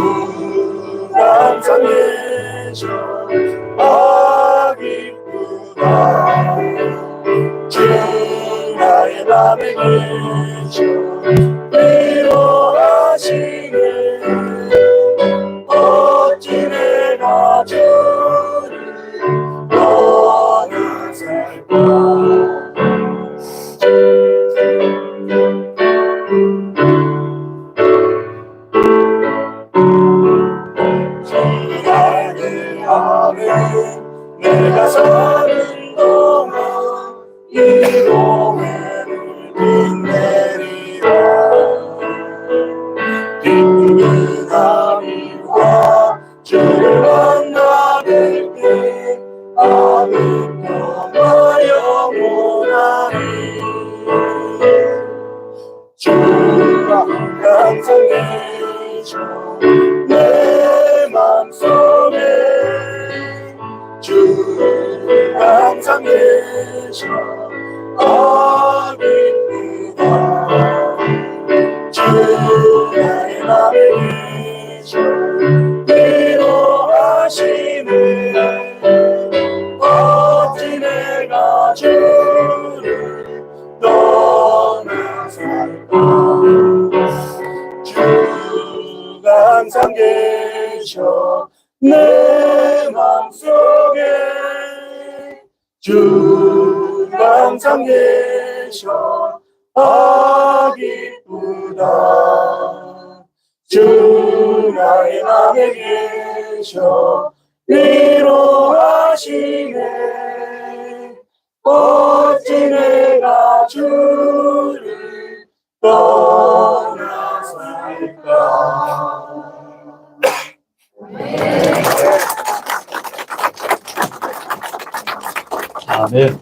항상 계셔 아 기쁘다 주 나의 맘에 계셔 위로하시네 어찌 내가 주를 떠나 살까 기다릴 안에 내가 사는 동안 이 고뇌를 빛내리라 기쁜 그날이와 주를 만나 뵐때 아무 평화 영원하리 주가 항상 계셔 내 맘속에 주가 항상 계셔 아 기쁘다 주 나의 맘에 계셔 위로하시네 어찌 내가 주를 떠나 살까 주가 항상 계셔 내 맘속에 주가 항상 계셔 아 기쁘다 주 나의 맘에 계셔 위로하시네 어찌 내가 주를 떠나 살까 아멘.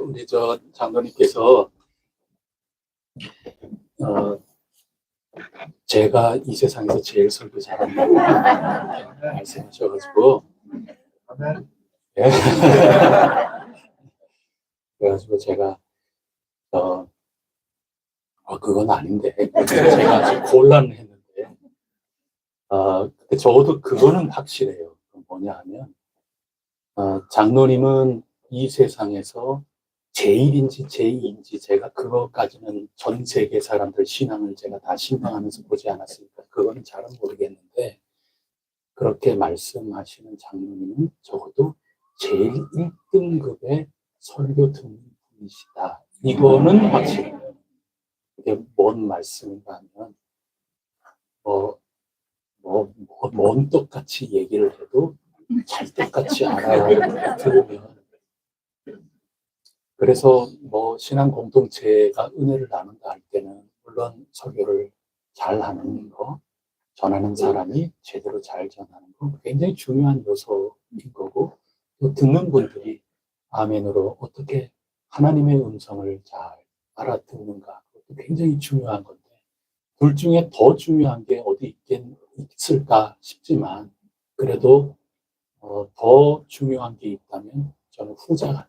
우리 장로님께서 제가 이 세상에서 제일 설교 잘한다고 말씀하셔가지고 아멘. 예. 그래가지고 제가 그건 아닌데 제가 지금 곤란했는데 근데 저도 그거는 확실해요. 뭐냐 하면 장로님은 이 세상에서 제1인지 제2인지 제가 그것까지는 전 세계 사람들 신앙을 제가 다 신방하면서 보지 않았으니까 그거는 잘은 모르겠는데 그렇게 말씀하시는 장로님은 적어도 제일 1등급의 설교 듣는 분이시다. 이거는 확실해요. 이게 뭔 말씀인가 하면 뭔 똑같이 얘기를 해도 찰떡같이 알아들으면, 그래서 신앙 공동체가 은혜를 나눈다 할 때는 물론 설교를 잘 하는 거, 전하는 사람이 제대로 잘 전하는 거 굉장히 중요한 요소인 거고, 또 듣는 분들이 아멘으로 어떻게 하나님의 음성을 잘 알아듣는가, 그것도 굉장히 중요한 건데, 둘 중에 더 중요한 게 어디 있을까 싶지만, 그래도 더 중요한 게 있다면 저는 후자 같아요.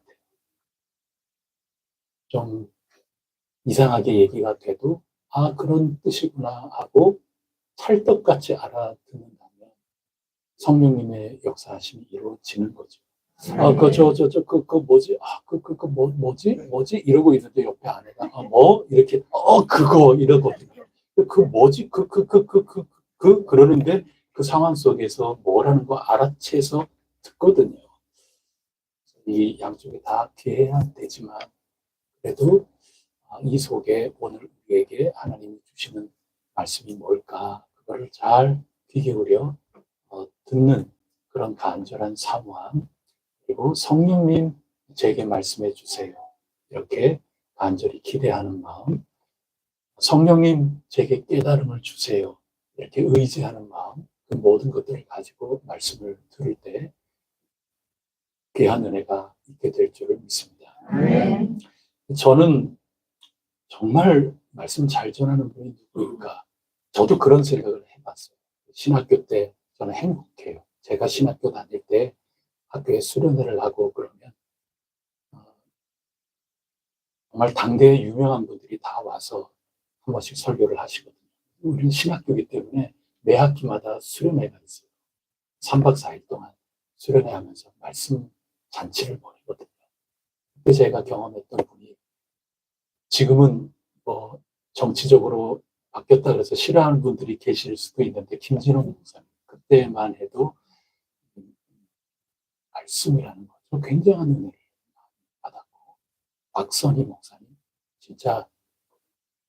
좀 이상하게 얘기가 돼도 그런 뜻이구나 하고 찰떡같이 알아듣는다면 성령님의 역사하심이 이루어지는 거죠. 뭐지? 이러고 있는데 옆에 아내가, 이렇게, 그거, 이러거든요. 그러는데 그 상황 속에서 뭐라는 거 알아채서 듣거든요. 이 양쪽에 다 피해야 되지만, 그래도 이 속에 오늘 우리에게 하나님이 주시는 말씀이 뭘까, 그거를 잘 귀 기울여 듣는 그런 간절한 사모함, 그리고 성령님 제게 말씀해 주세요, 이렇게 간절히 기대하는 마음, 성령님 제게 깨달음을 주세요, 이렇게 의지하는 마음, 그 모든 것들을 가지고 말씀을 들을 때 귀한 은혜가 있게 될 줄을 믿습니다. 저는 정말 말씀 잘 전하는 분이 누구일까? 저도 그런 생각을 해봤어요. 신학교 때 저는 행복해요. 제가 신학교 다닐 때 학교에 수련회를 하고 그러면 정말 당대의 유명한 분들이 다 와서 한 번씩 설교를 하시거든요. 우리는 신학교이기 때문에 매 학기마다 수련회가 있어요. 3박 4일 동안 수련회 하면서 말씀 잔치를 벌이거든요. 그때 제가 경험했던 분이, 지금은 정치적으로 바뀌었다 그래서 싫어하는 분들이 계실 수도 있는데, 김진호 목사님, 그때만 해도 말씀이라는 거죠. 굉장한 은혜를 받았고, 박선희 목사님, 진짜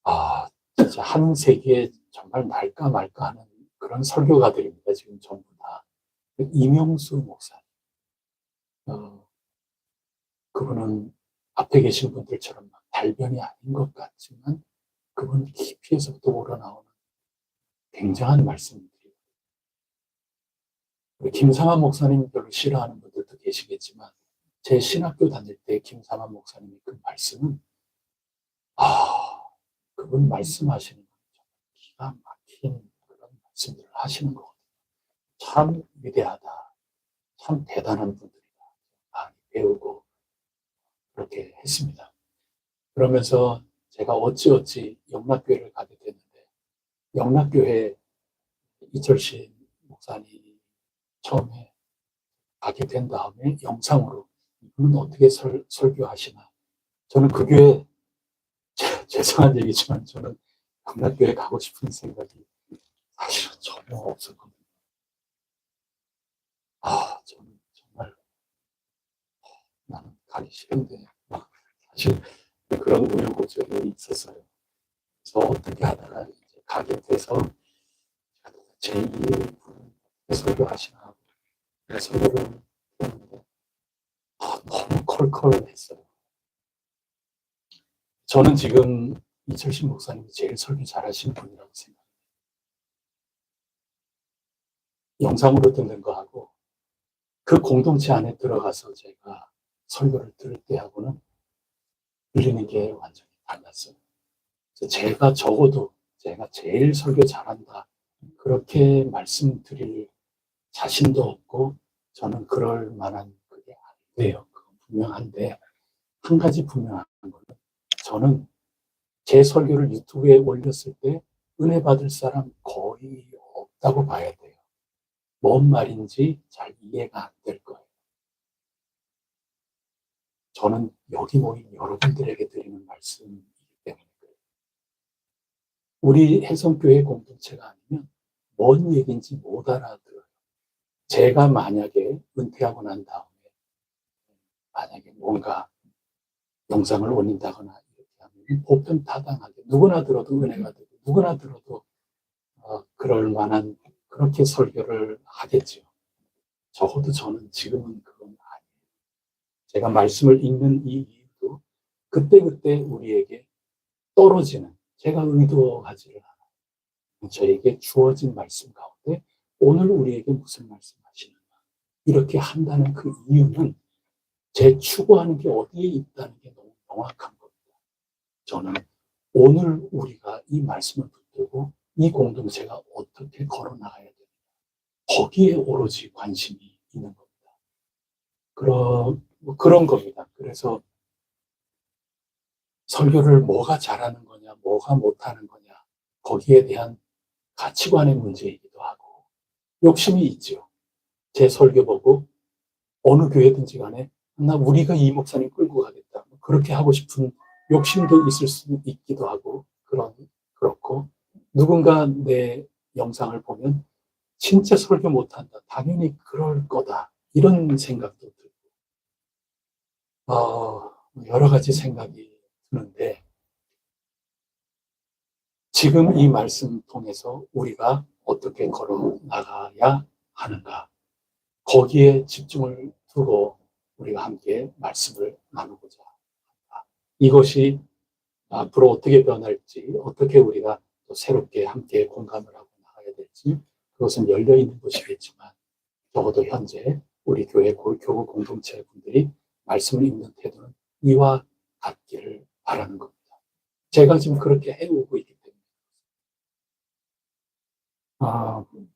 한 세기에 정말 날까 말까 하는 그런 설교가들입니다. 지금 전부 다. 이명수 목사님, 그분은 앞에 계신 분들처럼 달변이 아닌 것 같지만 그분 깊이에서부터 우러나오는 굉장한 말씀들이에요. 김상환 목사님 별로 싫어하는 분들도 계시겠지만, 제 신학교 다닐 때 김상환 목사님의 그 말씀은 그분 말씀하시는 건 기가 막힌 그런 말씀들을 하시는 거거든요. 참 위대하다, 참 대단한 분들이다, 많이 배우고 그렇게 했습니다. 그러면서 제가 어찌어찌 영락교회를 가게 됐는데, 영락교회 이철신 목사님 처음에 가게 된 다음에 영상으로 이분은 어떻게 설교하시나, 저는 그 교회, 죄송한 얘기지만 저는 영락교회 가고 싶은 생각이 사실은 전혀 없었거든요. 저는 정말 나는 가기 싫은데 사실 그런 우여곡절이 있었어요. 그래서 어떻게 하다가 이제 가게 돼서 제2의 설교하시나 하고 설교를 했는데 너무 컬컬했어요. 저는 지금 이철신 목사님이 제일 설교 잘하시는 분이라고 생각해요. 영상으로 듣는 거하고 그 공동체 안에 들어가서 제가 설교를 들을 때하고는 들리는 게 완전히 달랐어요. 그래서 제가 적어도 제가 제일 설교 잘한다, 그렇게 말씀드릴 자신도 없고, 저는 그럴 만한 그게 아닌데요. 그건 분명한데, 한 가지 분명한 거는, 저는 제 설교를 유튜브에 올렸을 때 은혜 받을 사람 거의 없다고 봐야 돼요. 뭔 말인지 잘 이해가 안 될 거예요. 저는 여기 모인 여러분들에게 드리는 말씀이기 때문에 그래요. 우리 혜성교회 공동체가 아니면 뭔 얘기인지 못 알아들어요. 제가 만약에 은퇴하고 난 다음에 만약에 뭔가 영상을 올린다거나 이렇게 하면 보편타당하게 누구나 들어도 은혜가 되고 누구나 들어도 그럴 만한 그렇게 설교를 하겠죠. 적어도 저는 지금은 그건 아니에요. 제가 말씀을 읽는 이 이유도 그때그때 우리에게 떨어지는, 제가 의도하지를 않아요. 저에게 주어진 말씀 가운데 오늘 우리에게 무슨 말씀하시는가 이렇게 한다는 그 이유는 제 추구하는 게 어디에 있다는 게 너무 명확한 겁니다. 저는 오늘 우리가 이 말씀을 붙들고 이 공동체가 어떻게 걸어나가야 되느냐 거기에 오로지 관심이 있는 겁니다. 그런 겁니다. 그래서 설교를 뭐가 잘하는 거냐, 뭐가 못하는 거냐, 거기에 대한 가치관의 문제이기도 하고, 욕심이 있죠. 제 설교 보고, 어느 교회든지 간에, 우리가 이 목사님 끌고 가겠다. 그렇게 하고 싶은 욕심도 있을 수 있기도 하고, 그렇고, 누군가 내 영상을 보면, 진짜 설교 못한다. 당연히 그럴 거다. 이런 생각도 들고, 여러 가지 생각이 드는데, 지금 이 말씀 통해서 우리가 어떻게 걸어 나가야 하는가, 거기에 집중을 두고 우리가 함께 말씀을 나누고자 합니다. 이것이 앞으로 어떻게 변할지, 어떻게 우리가 또 새롭게 함께 공감을 하고 나가야 될지, 그것은 열려있는 것이겠지만 적어도 현재 우리 교회 교구 공동체 분들이 말씀을 읽는 태도는 이와 같기를 바라는 겁니다. 제가 지금 그렇게 해오고 있기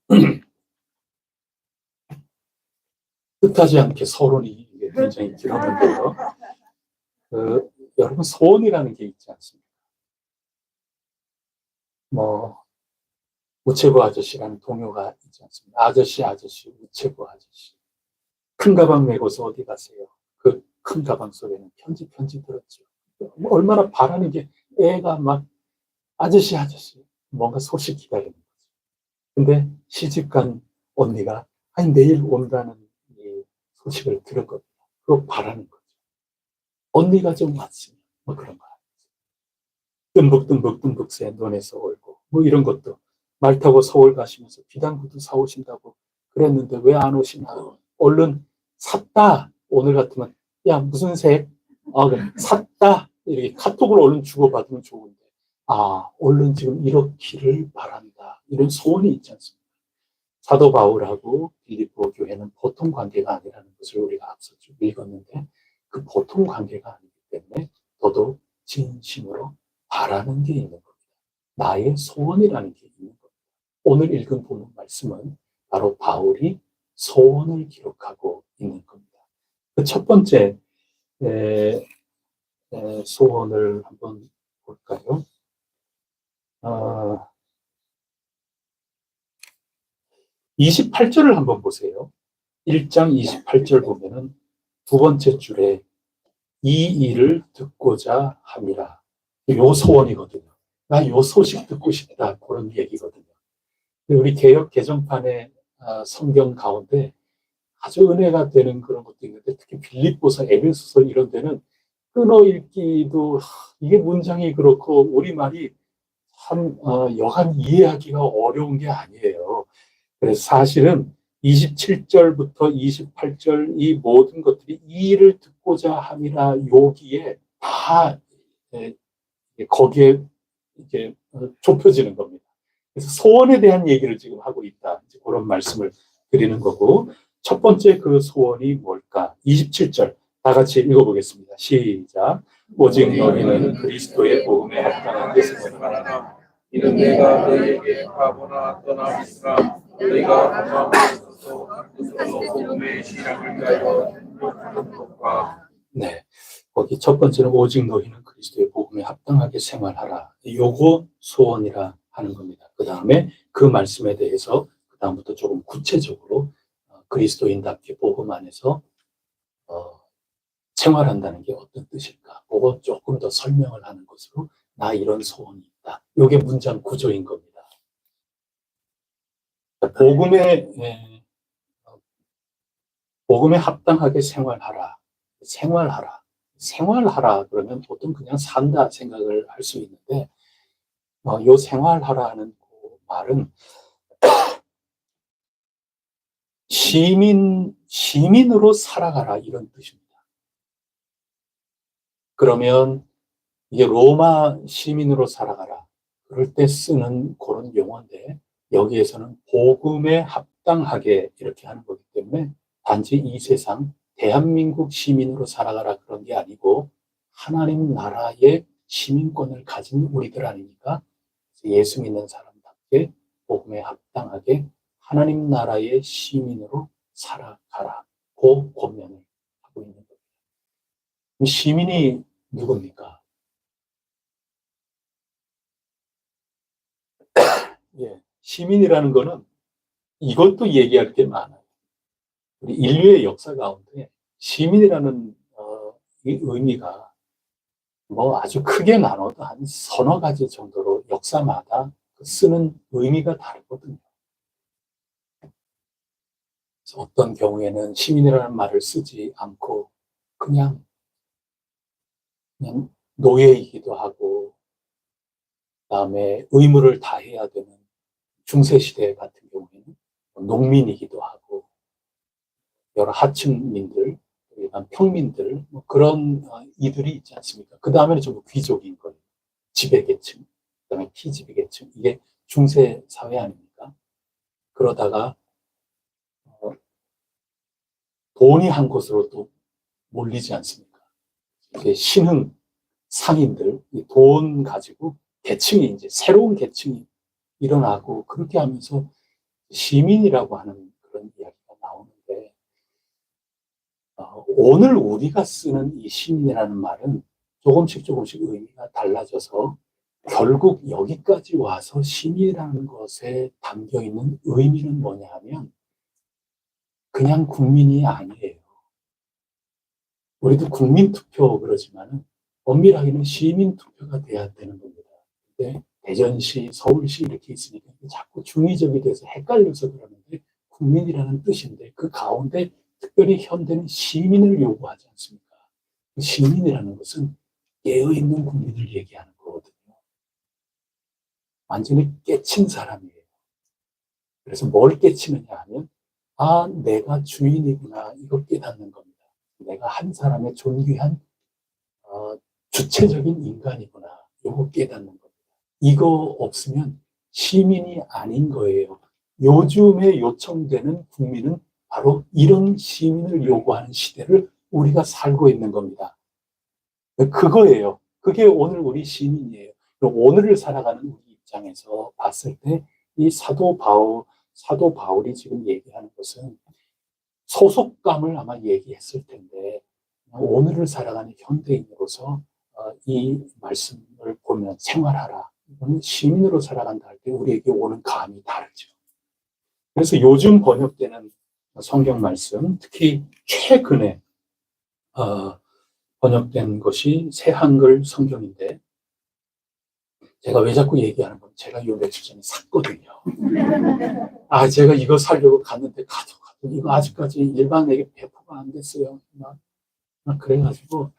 때문에 뜻하지 않게 서론이 굉장히 길었는데요. 여러분 소원이라는 게 있지 않습니까? 우체부 아저씨라는 동요가 있지 않습니까? 아저씨 우체부 아저씨 큰 가방 메고서 어디 가세요? 그 큰 가방 속에는 편지 들었죠. 얼마나 바라는 게 애가 막 아저씨 뭔가 소식 기다리는 거죠. 근데 시집간 언니가 아니 내일 온다는 이 소식을 들은 겁니다. 그거 바라는 거죠. 언니가 좀 왔으면 그런 거 뜸북 새 논에서 올고 이런 것도 말 타고 서울 가시면서 비단구두 사오신다고 그랬는데 왜 안 오시나. 얼른 샀다. 오늘 같으면 야 무슨 색? 샀다. 이렇게 카톡으로 얼른 주고받으면 좋은데 얼른 지금 이렇기를 바란다. 이런 소원이 있지 않습니까? 사도 바울하고 빌립보 교회는 보통 관계가 아니라는 것을 우리가 앞서 쭉 읽었는데 그 보통 관계가 아니기 때문에 더더욱 진심으로 바라는 게 있는 겁니다. 나의 소원이라는 게 있는 겁니다. 오늘 읽은 본문 말씀은 바로 바울이 소원을 기록하고 있는 겁니다. 그 첫 번째 소원을 한번 볼까요? 28절을 한번 보세요. 1장 28절 보면은 두 번째 줄에 이 일을 듣고자 함이라. 요 소원이거든요. 나 요 소식 듣고 싶다. 그런 얘기거든요. 우리 개역 개정판의 성경 가운데 아주 은혜가 되는 그런 것도 있는데 특히 빌립보서, 에베소서 이런 데는 끊어 읽기도 이게 문장이 그렇고 우리말이 참 여간 이해하기가 어려운 게 아니에요. 그래서 사실은 27절부터 28절 이 모든 것들이 이 일을 듣고자 함이라 여기에 다 거기에 이렇게 좁혀지는 겁니다. 그래서 소원에 대한 얘기를 지금 하고 있다. 이제 그런 말씀을 드리는 거고 첫 번째 그 소원이 뭘까? 27절 다 같이 읽어보겠습니다. 시작. 오직 너희는 그리스도의 복음에 합당한 것을 바라나 이는 내가 너희에게 가거나 떠나있으나 너희가 가까워서 한 뜻으로 복음의 신앙을 위하여 노력하는 것과 네, 거기 첫 번째는 오직 너희는 그리스도의 복음에 합당하게 생활하라. 요거 소원이라 하는 겁니다. 그 다음에 그 말씀에 대해서 그 다음부터 조금 구체적으로 그리스도인답게 복음 안에서 생활한다는 게 어떤 뜻일까? 그거 조금 더 설명을 하는 것으로 나 이런 소원이 있다. 요게 문장 구조인 겁니다. 복음에 합당하게 생활하라. 생활하라 그러면 보통 그냥 산다 생각을 할 수 있는데 요 생활하라 하는 그 말은 시민으로 살아가라 이런 뜻입니다. 그러면 이게 로마 시민으로 살아가라 그럴 때 쓰는 그런 용어인데 여기에서는 복음에 합당하게 이렇게 하는 거기 때문에 단지 이 세상 대한민국 시민으로 살아가라 그런 게 아니고 하나님 나라의 시민권을 가진 우리들 아닙니까? 예수 믿는 사람답게 복음에 합당하게 하나님 나라의 시민으로 살아가라고 권면을 하고 있는 겁니다. 시민이 누굽니까? 예, 시민이라는 거는 이것도 얘기할 게 많아요. 우리 인류의 역사 가운데 시민이라는 이 의미가 뭐 아주 크게 나눠도 한 서너 가지 정도로 역사마다 쓰는 의미가 다르거든요. 어떤 경우에는 시민이라는 말을 쓰지 않고 그냥 노예이기도 하고 그다음에 의무를 다해야 되는 중세시대 같은 경우에는 농민이기도 하고 여러 하층민들, 일반 평민들 뭐 그런 이들이 있지 않습니까? 그 다음에는 전부 귀족인 거예요. 지배계층, 그 다음에 피지배계층 이게 중세 사회 아닙니까? 그러다가 돈이 한 곳으로 또 몰리지 않습니까? 이제 신흥 상인들, 돈 가지고 계층이 이제 새로운 계층이 일어나고 그렇게 하면서 시민이라고 하는 그런 이야기가 나오는데 오늘 우리가 쓰는 이 시민이라는 말은 조금씩 의미가 달라져서 결국 여기까지 와서 시민이라는 것에 담겨 있는 의미는 뭐냐 하면 그냥 국민이 아니에요. 우리도 국민투표 그러지만 엄밀하게는 시민투표가 돼야 되는 겁니다. 근데 대전시, 서울시 이렇게 있으니까 자꾸 중의적이 돼서 헷갈려서 그러는데 국민이라는 뜻인데 그 가운데 특별히 현대는 시민을 요구하지 않습니까? 그 시민이라는 것은 깨어있는 국민을 얘기하는 거거든요. 완전히 깨친 사람이에요. 그래서 뭘 깨치느냐 하면 내가 주인이구나 이거 깨닫는 겁니다. 내가 한 사람의 존귀한 주체적인 인간이구나 이거 깨닫는 겁니다. 이거 없으면 시민이 아닌 거예요. 요즘에 요청되는 국민은 바로 이런 시민을 요구하는 시대를 우리가 살고 있는 겁니다. 그거예요. 그게 오늘 우리 시민이에요. 오늘을 살아가는 우리 입장에서 봤을 때 이 사도 바울이 지금 얘기하는 것은 소속감을 아마 얘기했을 텐데 오늘을 살아가는 현대인으로서 이 말씀을 보면 생활하라. 이거는 시민으로 살아간다 할 때 우리에게 오는 감이 다르죠. 그래서 요즘 번역되는 성경 말씀, 특히 최근에 번역된 것이 새 한글 성경인데 제가 왜 자꾸 얘기하는 건 제가 요 며칠 전에 샀거든요. 제가 이거 사려고 갔는데 가도 이거 아직까지 일반에게 배포가 안 됐어요. 그래가지고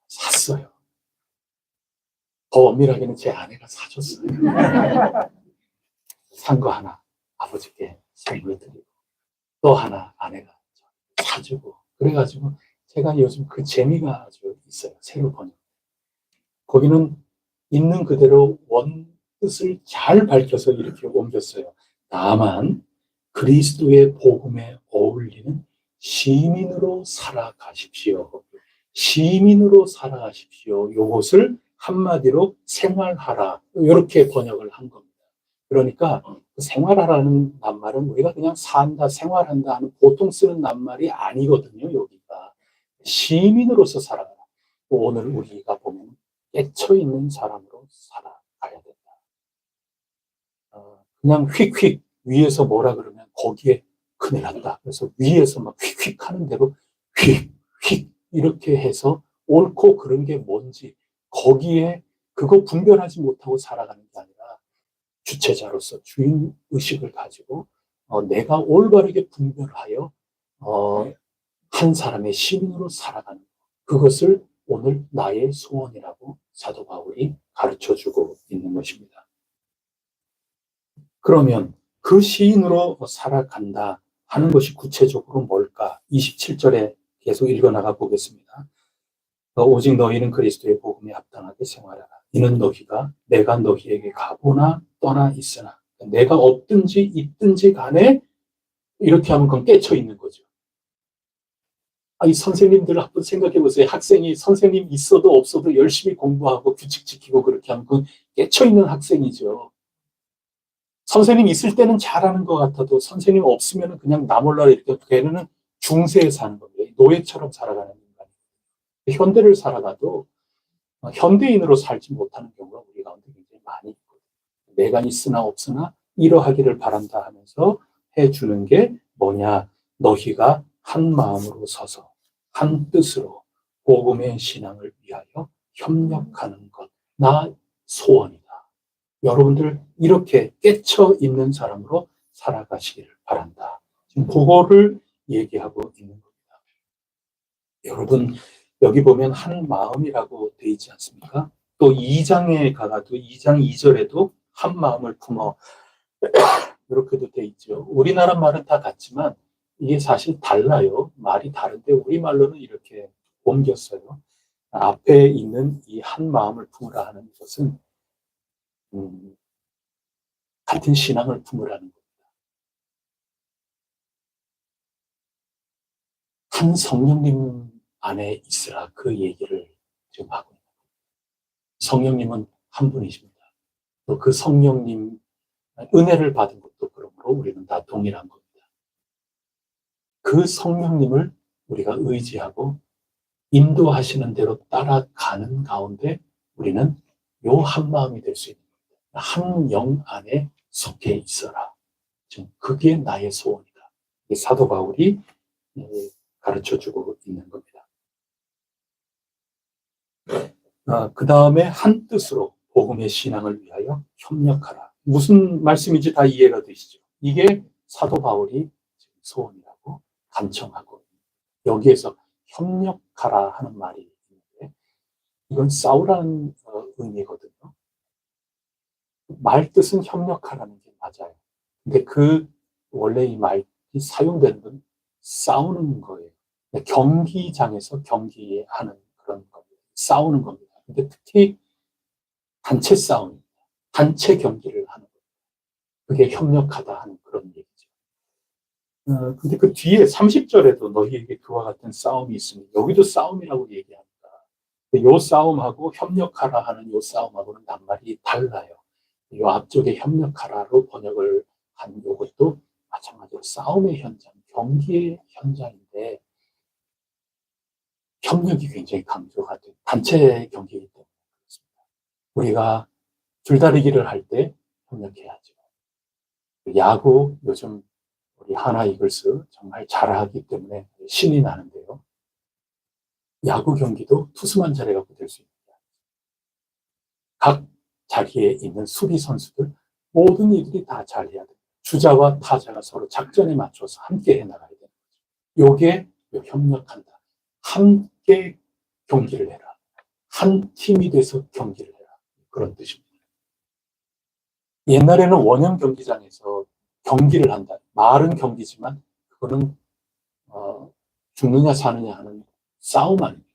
샀어요. 더 엄밀하게는 제 아내가 사줬어요. 산 거 하나 아버지께 선물 드리고 또 하나 아내가 사주고 그래가지고 제가 요즘 그 재미가 아주 있어요. 새로 번역. 거기는 있는 그대로 원 뜻을 잘 밝혀서 이렇게 옮겼어요. 다만 그리스도의 복음에 어울리는 시민으로 살아가십시오. 시민으로 살아가십시오. 이것을 한마디로 생활하라. 이렇게 번역을 한 겁니다. 그러니까 생활하라는 낱말은 우리가 그냥 산다, 생활한다 하는 보통 쓰는 낱말이 아니거든요. 여기가 시민으로서 살아가라. 오늘 우리가 보면 깨쳐있는 사람으로 살아가야 된다. 그냥 휙휙 위에서 뭐라 그러면 거기에 큰일 났다. 그래서 위에서 막 휙휙 하는 대로 휙휙 이렇게 해서 옳고 그런 게 뭔지 거기에 그거 분별하지 못하고 살아가는 게 아니라 주체자로서 주인의식을 가지고 내가 올바르게 분별하여 한 사람의 시민으로 살아가는 것. 그것을 오늘 나의 소원이라고 사도 바울이 가르쳐주고 있는 것입니다. 그러면 그 시인으로 살아간다 하는 것이 구체적으로 뭘까? 27절에 계속 읽어나가 보겠습니다. 오직 너희는 그리스도의 복음에 합당하게 생활하라. 이는 너희가 내가 너희에게 가보나 떠나 있으나 내가 없든지 있든지 간에 이렇게 하면 그건 깨쳐 있는 거죠. 이 선생님들 한번 생각해 보세요. 학생이 선생님 있어도 없어도 열심히 공부하고 규칙 지키고 그렇게 하면 그건 깨쳐 있는 학생이죠. 선생님 있을 때는 잘하는 것 같아도 선생님 없으면 그냥 나 몰라 이렇게 걔는 중세에 사는 겁니다. 노예처럼 살아가는 인간. 현대를 살아가도 현대인으로 살지 못하는 경우가 우리 가운데 굉장히 많이 있거든요. 내가 있으나 없으나 이러하기를 바란다 하면서 해주는 게 뭐냐? 너희가 한 마음으로 서서 한 뜻으로 복음의 신앙을 위하여 협력하는 것. 나 소원이다. 여러분들 이렇게 깨쳐 있는 사람으로 살아가시기를 바란다. 지금 그거를 얘기하고 있는 겁니다. 여러분 여기 보면 한 마음이라고 돼 있지 않습니까? 또 2장에 가가도 2장 2절에도 한 마음을 품어 이렇게도 돼 있죠. 우리나라 말은 다 같지만 이게 사실 달라요. 말이 다른데 우리말로는 이렇게 옮겼어요. 앞에 있는 이 한 마음을 품으라 하는 것은 같은 신앙을 품으라는 겁니다. 한 성령님 안에 있으라 그 얘기를 지금 하고 있는 겁니다. 성령님은 한 분이십니다. 또 그 성령님 은혜를 받은 것도 그러므로 우리는 다 동일한 겁니다. 그 성령님을 우리가 의지하고 인도하시는 대로 따라가는 가운데 우리는 요 한 마음이 될 수 있는 겁니다. 한 영 안에 속해 있어라. 지금 그게 나의 소원이다. 사도 바울이 가르쳐주고 있는 겁니다. 그 다음에 한 뜻으로 복음의 신앙을 위하여 협력하라. 무슨 말씀인지 다 이해가 되시죠? 이게 사도 바울이 소원이라고 간청하고 여기에서 협력하라 하는 말이 있는데 이건 싸우라는 의미거든요. 말 뜻은 협력하라는 게 맞아요. 근데 원래 이 말이 사용되는 건 싸우는 거예요. 경기장에서 경기하는 그런 겁니다. 싸우는 겁니다. 근데 특히 단체 싸움입니다. 단체 경기를 하는 겁니다. 그게 협력하다 하는 그런 얘기죠. 근데 그 뒤에 30절에도 너희에게 그와 같은 싸움이 있으니 여기도 싸움이라고 얘기합니다. 근데 요 싸움하고 협력하라 하는 요 싸움하고는 낱말이 달라요. 요 앞쪽에 협력하라로 번역을 한 요것도 마찬가지로 싸움의 현장, 경기의 현장인데 협력이 굉장히 강조가 돼요. 단체 경기이기 때문에 그렇습니다. 우리가 줄다리기를 할 때 협력해야죠. 야구 요즘 우리 하나 이글스 정말 잘하기 때문에 신이 나는데요. 야구 경기도 투수만 잘해갖고 될 수 있습니다. 각 자리에 있는 수비 선수들 모든 이들이 다 잘해야 돼요. 주자와 타자가 서로 작전에 맞춰서 함께 해나가야 되는 거죠. 요게 협력한다. 함께 경기를 해라. 한 팀이 돼서 경기를 해라. 그런 뜻입니다. 옛날에는 원형 경기장에서 경기를 한다. 말은 경기지만 그거는 죽느냐 사느냐 하는 싸움 아닙니까?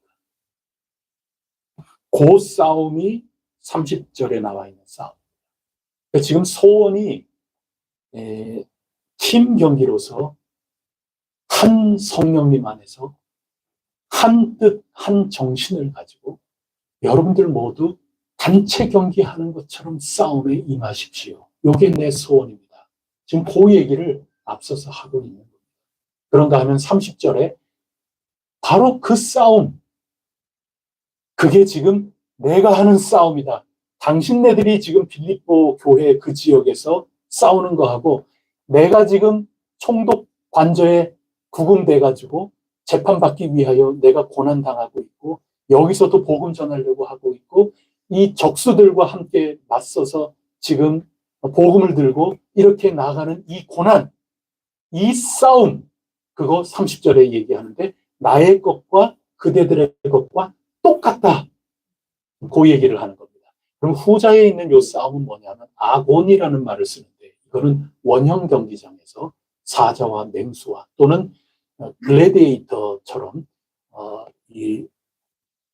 그 싸움이 30절에 나와 있는 싸움. 그러니까 지금 소원이 팀 경기로서 한 성령님 안에서 한 뜻, 한 정신을 가지고 여러분들 모두 단체 경기하는 것처럼 싸움에 임하십시오. 이게 내 소원입니다. 지금 그 얘기를 앞서서 하고 있는 겁니다. 그런가 하면 30절에 바로 그 싸움, 그게 지금 내가 하는 싸움이다. 당신네들이 지금 빌립보 교회 그 지역에서 싸우는 거하고 내가 지금 총독 관저에 구금돼가지고 재판받기 위하여 내가 고난당하고 있고 여기서도 복음 전하려고 하고 있고 이 적수들과 함께 맞서서 지금 복음을 들고 이렇게 나가는 이 고난, 이 싸움, 그거 30절에 얘기하는데 나의 것과 그대들의 것과 똑같다. 그 얘기를 하는 겁니다. 그럼 후자에 있는 이 싸움은 뭐냐면 아곤이라는 말을 쓰는데 그거는 원형 경기장에서 사자와 맹수와 또는 글래디에이터처럼 이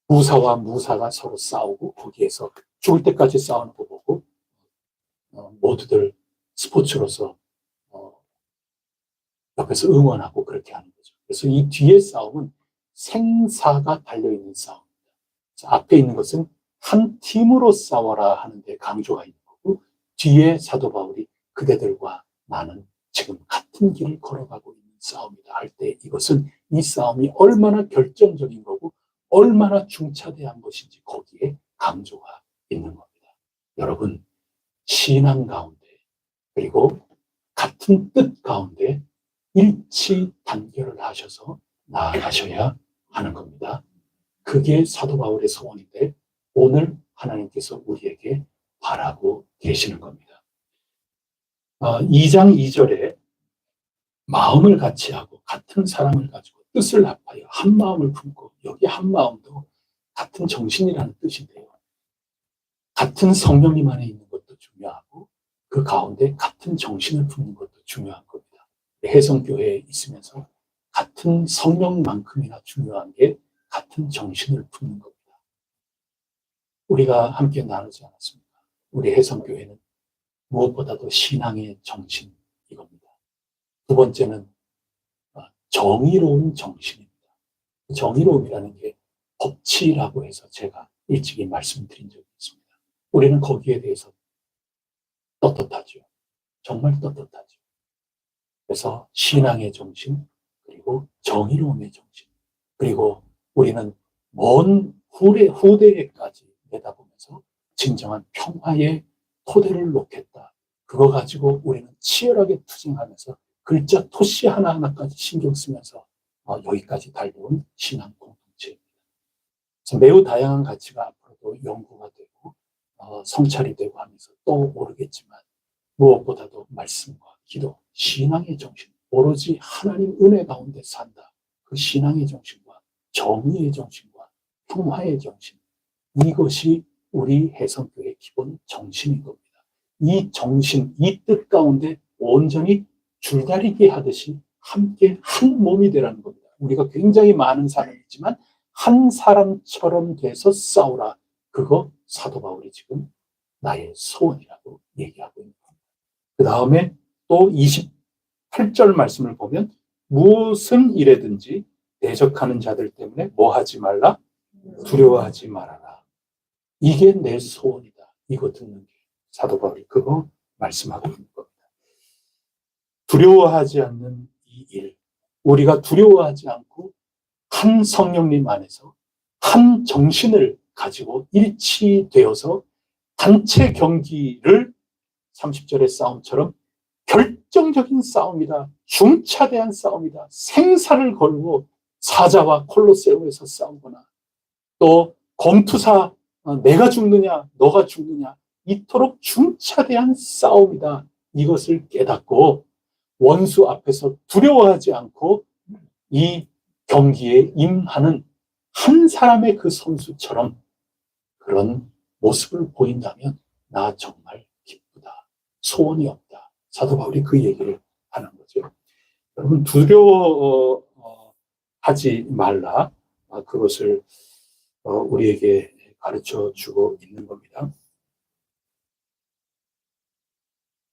무사와 무사가 서로 싸우고 거기에서 죽을 때까지 싸우는 거 보고 모두들 스포츠로서 옆에서 응원하고 그렇게 하는 거죠. 그래서 이 뒤에 싸움은 생사가 달려있는 싸움입니다. 앞에 있는 것은 한 팀으로 싸워라 하는데 강조가 있는 거고, 뒤에 사도 바울이 그대들과 나는 지금 같은 길을 걸어가고 있는 싸움이다 할 때 이것은 이 싸움이 얼마나 결정적인 거고 얼마나 중차대한 것인지 거기에 강조가 있는 겁니다. 여러분, 신앙 가운데 그리고 같은 뜻 가운데 일치 단결을 하셔서 나아가셔야 하는 겁니다. 그게 사도 바울의 소원인데 오늘 하나님께서 우리에게 바라고 계시는 겁니다. 2장 2절에 마음을 같이 하고 같은 사랑을 가지고 뜻을 합하여 한 마음을 품고, 여기 한 마음도 같은 정신이라는 뜻인데요. 같은 성령님 안에 있는 것도 중요하고 그 가운데 같은 정신을 품는 것도 중요한 겁니다. 해성교회에 있으면서 같은 성령만큼이나 중요한 게 같은 정신을 품는 겁니다. 우리가 함께 나누지 않았습니까? 우리 해성교회는 무엇보다도 신앙의 정신 이겁니다. 두 번째는 정의로운 정신입니다. 정의로움이라는 게 법치라고 해서 제가 일찍이 말씀드린 적이 있습니다. 우리는 거기에 대해서 떳떳하죠. 정말 떳떳하죠. 그래서 신앙의 정신, 그리고 정의로움의 정신, 그리고 우리는 먼 후대에까지 내다보면서 진정한 평화의 토대를 놓겠다. 그거 가지고 우리는 치열하게 투쟁하면서 글자 토시 하나하나까지 신경 쓰면서 여기까지 달려온 신앙 공동체입니다. 그래서 매우 다양한 가치가 앞으로도 연구가 되고 성찰이 되고 하면서 또 오르겠지만 무엇보다도 말씀과 기도, 신앙의 정신, 오로지 하나님 은혜 가운데 산다. 그 신앙의 정신과 정의의 정신과 평화의 정신, 이것이 우리 해성교회의 기본 정신인 겁니다. 이 정신, 이 뜻 가운데 온전히 줄다리기 하듯이 함께 한 몸이 되라는 겁니다. 우리가 굉장히 많은 사람이 있지만 한 사람처럼 돼서 싸우라. 그거 사도 바울이 지금 나의 소원이라고 얘기하고 있는 겁니다. 그 다음에 또 28절 말씀을 보면 무슨 일에든지 대적하는 자들 때문에 뭐 하지 말라? 두려워하지 말아라. 이게 내 소원이다. 이거 듣는 게 사도 바울이 그거 말씀하고 있는 겁니다. 두려워하지 않는 이 일, 우리가 두려워하지 않고 한 성령님 안에서 한 정신을 가지고 일치되어서 단체 경기를 30절의 싸움처럼 결정적인 싸움이다. 중차대한 싸움이다. 생사를 걸고 사자와 콜로세오에서 싸우거나 또 검투사 내가 죽느냐 너가 죽느냐 이토록 중차대한 싸움이다. 이것을 깨닫고 원수 앞에서 두려워하지 않고 이 경기에 임하는 한 사람의 그 선수처럼 그런 모습을 보인다면 나 정말 기쁘다. 소원이 없다. 사도 바울이 그 얘기를 하는 거죠. 여러분 두려워하지 말라. 그것을 우리에게 가르쳐 주고 있는 겁니다.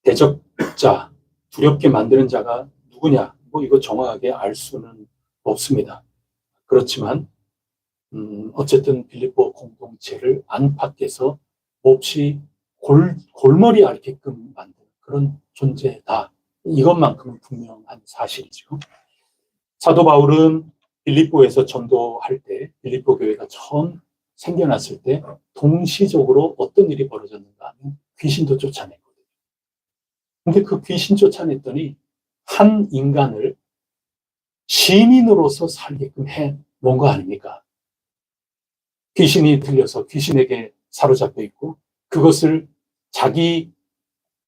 대적자, 두렵게 만드는 자가 누구냐? 뭐 이거 정확하게 알 수는 없습니다. 그렇지만 어쨌든 빌립보 공동체를 안팎에서 몹시 골머리 앓게끔 만드는 그런 존재다. 이것만큼은 분명한 사실이죠. 사도 바울은 빌립보에서 전도할 때, 빌립보 교회가 처음 생겨났을 때 동시적으로 어떤 일이 벌어졌는가 하면 귀신도 쫓아냈거든요. 근데 그 귀신 쫓아냈더니 한 인간을 시민으로서 살게끔 해 놓은 거 아닙니까? 귀신이 들려서 귀신에게 사로잡혀 있고 그것을 자기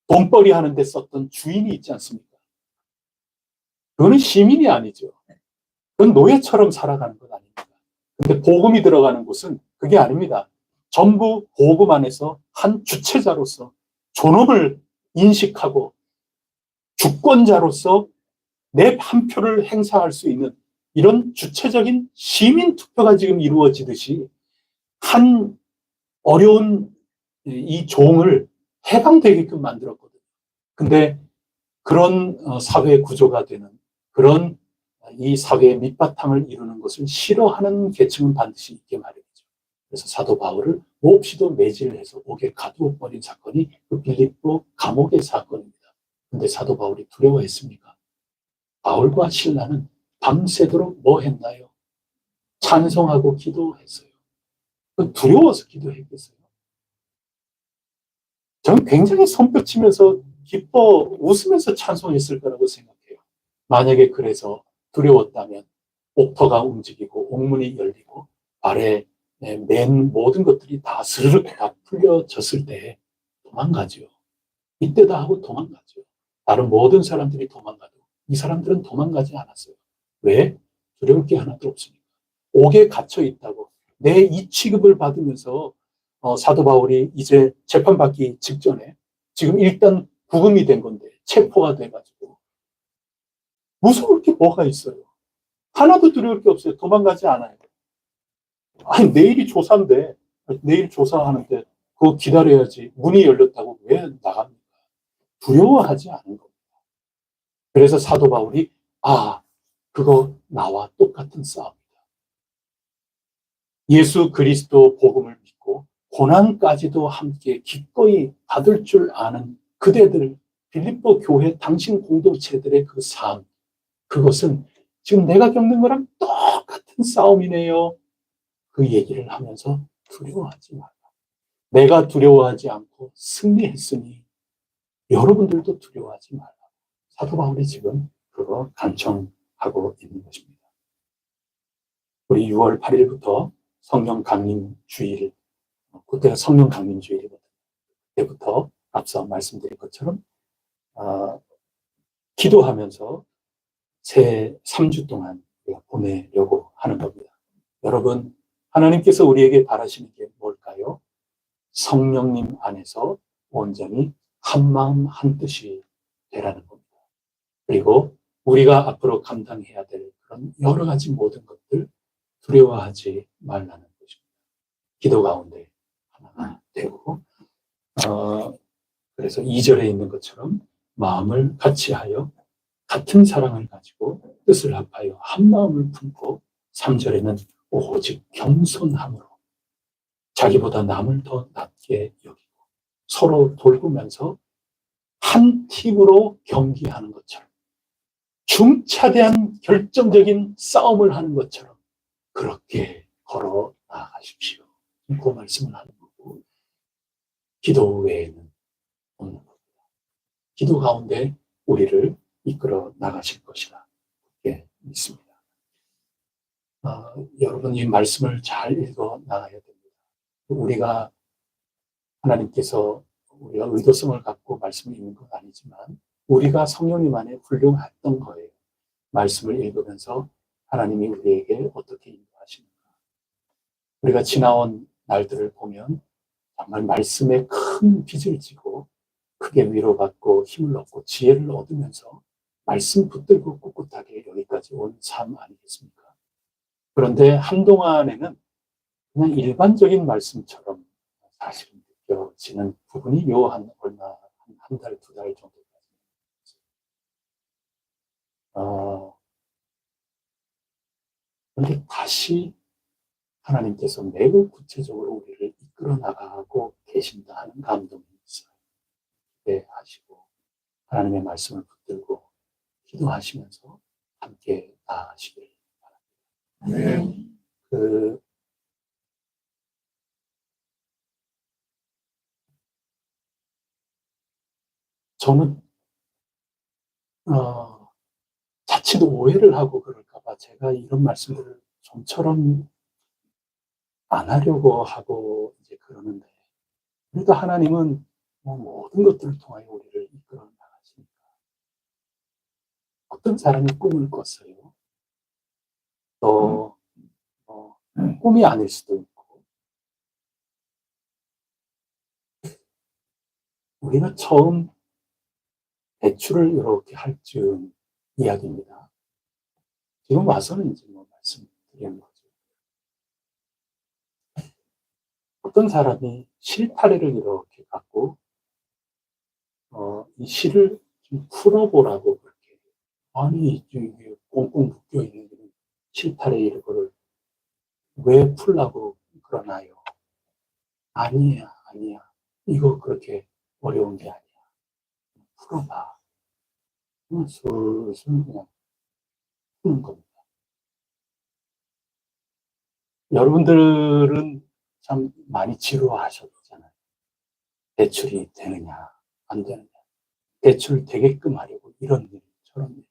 돈벌이 하는데 썼던 주인이 있지 않습니까? 그거는 시민이 아니죠. 그건 노예처럼 살아가는 것 아닙니까? 근데 복음이 들어가는 곳은 그게 아닙니다. 전부 복음 안에서 한 주체자로서 존엄을 인식하고 주권자로서 내 한 표를 행사할 수 있는 이런 주체적인 시민 투표가 지금 이루어지듯이 한 어려운 이 종을 해방되게끔 만들었거든요. 근데 그런 사회 구조가 되는 그런 이 사회의 밑바탕을 이루는 것을 싫어하는 계층은 반드시 있게 마련이죠. 그래서 사도 바울을 몹시도 매질해서 옥에 가두어버린 사건이 그 빌립보 감옥의 사건입니다. 근데 사도 바울이 두려워했습니까? 바울과 실라는 밤새도록 뭐 했나요? 찬송하고 기도했어요. 두려워서 기도했겠어요? 저는 굉장히 손뼉치면서 기뻐 웃으면서 찬송했을 거라고 생각해요. 만약에 그래서 두려웠다면 옥터가 움직이고 옥문이 열리고 아래 맨 모든 것들이 다 스르륵 다 풀려졌을 때 도망가죠. 이때다 하고 도망가죠. 다른 모든 사람들이 도망가도 이 사람들은 도망가지 않았어요. 왜? 두려울 게 하나도 없으니까. 옥에 갇혀 있다고 내 이 취급을 받으면서 사도 바울이 이제 재판받기 직전에 지금 일단 구금이 된 건데 체포가 돼가지고 무서울 게 뭐가 있어요? 하나도 두려울 게 없어요. 도망가지 않아요. 아니 내일이 조사인데 내일 조사하는데 그거 기다려야지. 문이 열렸다고 왜 나갑니까? 두려워하지 않은 겁니다. 그래서 사도 바울이 그거 나와 똑같은 싸움이다. 예수 그리스도 복음을 믿고 고난까지도 함께 기꺼이 받을 줄 아는 그대들, 빌립보 교회 당신 공동체들의 그 삶, 그것은 지금 내가 겪는 거랑 똑같은 싸움이네요. 그 얘기를 하면서 두려워하지 말라. 내가 두려워하지 않고 승리했으니 여러분들도 두려워하지 말라. 사도 바울이 지금 그거 간청하고 있는 것입니다. 우리 6월 8일부터 성령 강림 주일, 그때가 성령 강림 주일이거든요. 그때부터 앞서 말씀드린 것처럼 기도하면서 새 3주 동안 우리가 보내려고 하는 겁니다. 여러분, 하나님께서 우리에게 바라시는 게 뭘까요? 성령님 안에서 온전히 한 마음 한 뜻이 되라는 겁니다. 그리고 우리가 앞으로 감당해야 될 그런 여러 가지 모든 것들 두려워하지 말라는 것입니다. 기도 가운데 하나가 되고 그래서 2절에 있는 것처럼 마음을 같이하여 같은 사랑을 가지고 뜻을 합하여 한 마음을 품고 3절에는 오직 겸손함으로 자기보다 남을 더 낮게 여기고 서로 돌보면서 한 팀으로 경기하는 것처럼 중차대한 결정적인 싸움을 하는 것처럼 그렇게 걸어 나가십시오. 그 말씀을 하는 거고 기도 외에는 없는 겁니다. 기도 가운데 우리를 이끌어 나가실 것이라 그렇게 믿습니다. 여러분 이 말씀을 잘 읽어 나가야 됩니다. 우리가 하나님께서 우리가 의도성을 갖고 말씀을 읽는 건 아니지만 우리가 성령님 안에 훌륭했던 거예요. 말씀을 읽으면서 하나님이 우리에게 어떻게 인도하시는가. 우리가 지나온 날들을 보면 정말 말씀에 큰 빚을 지고 크게 위로받고 힘을 얻고 지혜를 얻으면서 말씀 붙들고 꿋꿋하게 여기까지 온 삶 아니겠습니까? 그런데 한동안에는 그냥 일반적인 말씀처럼 사실은 느껴지는 부분이 요 한 얼마, 한 달, 두 달 정도까지. 그런데 다시 하나님께서 매우 구체적으로 우리를 이끌어 나가고 계신다 하는 감동이 있어요. 기대하시고 하나님의 말씀을 붙들고 기도하시면서 함께 나아가시길 바랍니다. 저는 자칫 오해를 하고 그럴까봐 제가 이런 말씀들을 좀처럼 안 하려고 하고 이제 그러는데 그래도 하나님은 모든 것들을 통하여 우리를 이끌어 나가시니까 어떤 사람이 꿈을 꿨어요. 또 꿈이 아닐 수도 있고 우리가 처음 대출을 이렇게 할 즈음 이야기입니다. 지금 와서는 이제 뭐 말씀드리는 거죠. 어떤 사람이 실타래를 이렇게 갖고 이 실을 좀 풀어보라고 그렇게 아니 이게 꽁꽁 묶여 있는 실타래 이거를 왜 풀라고 그러나요? 아니야. 이거 그렇게 어려운 게 아니야. 풀어봐. 그냥 슬슬 그냥 푸는 겁니다. 여러분들은 참 많이 지루하셨잖아요. 대출이 되느냐, 안 되느냐. 대출 되게끔 하려고 이런 일, 저런 일.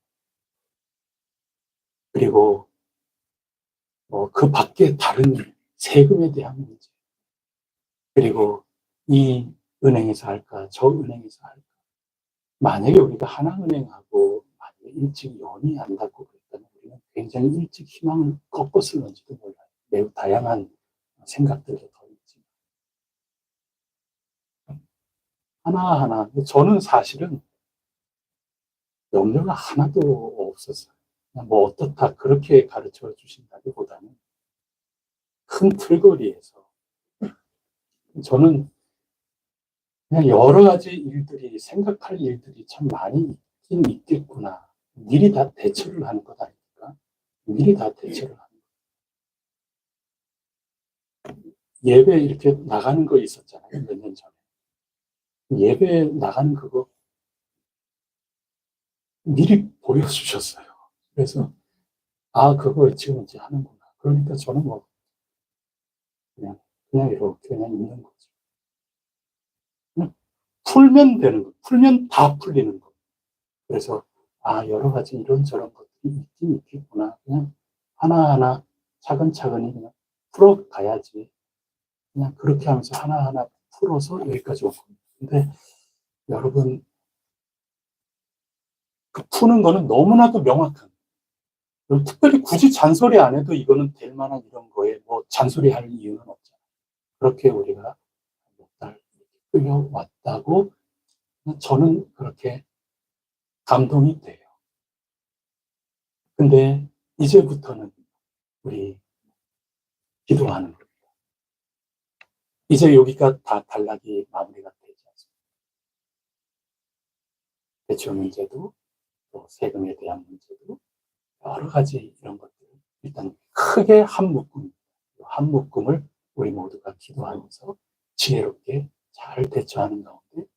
그리고 그 밖에 다른 일, 세금에 대한 문제. 그리고 이 은행에서 할까, 저 은행에서 할까. 만약에 우리가 하나은행하고 만약에 일찍 연이 안 닿고 그랬다면 우리는 굉장히 일찍 희망을 꺾었을는지도 몰라요. 매우 다양한 생각들도 더 있지만. 하나하나, 저는 사실은 염려가 하나도 없었어요. 그냥 뭐 어떻다 그렇게 가르쳐 주신다기보다는 큰 틀거리에서 저는 그냥 여러 가지 일들이, 생각할 일들이 참 많이 있긴 있겠구나. 미리 다 대처를 하는 것 아닙니까? 미리 다 대처를 하는 것. 예배 이렇게 나가는 거 있었잖아요. 몇 년 전에. 예배 나가는 그거 미리 보여주셨어요. 그래서, 그거 지금 이제 하는구나. 그러니까 저는 뭐, 그냥 이렇게 그냥 있는 거죠. 그냥 풀면 되는 거. 풀면 다 풀리는 거. 그래서, 여러 가지 이런저런 것들이 있긴 있겠구나. 그냥 하나하나 차근차근히 그냥 풀어가야지. 그냥 그렇게 하면서 하나하나 풀어서 여기까지 온 겁니다. 근데 여러분, 그 푸는 거는 너무나도 명확한. 특별히 굳이 잔소리 안 해도 이거는 될 만한 이런 거에 뭐 잔소리 할 이유는 없잖아요. 그렇게 우리가 몇 달 끌려왔다고 저는 그렇게 감동이 돼요. 근데 이제부터는 우리 기도하는 겁니다. 이제 여기가 다 단락이 마무리가 되지 않습니다. 대출 문제도 또 세금에 대한 문제도 여러 가지 이런 것들 일단 크게 한 묶음, 한 묶음을 우리 모두가 기도하면서 지혜롭게 잘 대처하는 가운데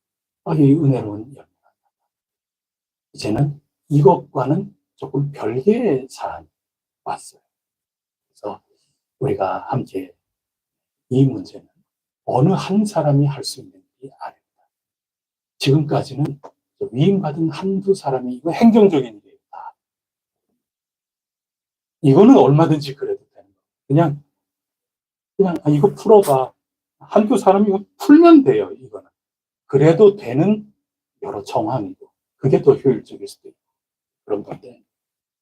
이 은혜로운 열매가 이제는 이것과는 조금 별개의 사안이 왔어요. 그래서 우리가 함께 이 문제는 어느 한 사람이 할 수 있는 일이 아닙니다. 지금까지는 위임받은 한두 사람이 이거 행정적인 일이에요. 이거는 얼마든지 그래도 되는 거예요. 그냥 이거 풀어봐. 한두 사람이 이거 풀면 돼요. 이거는. 그래도 되는 여러 정황이고 그게 더 효율적일 수도 있고 그런 건데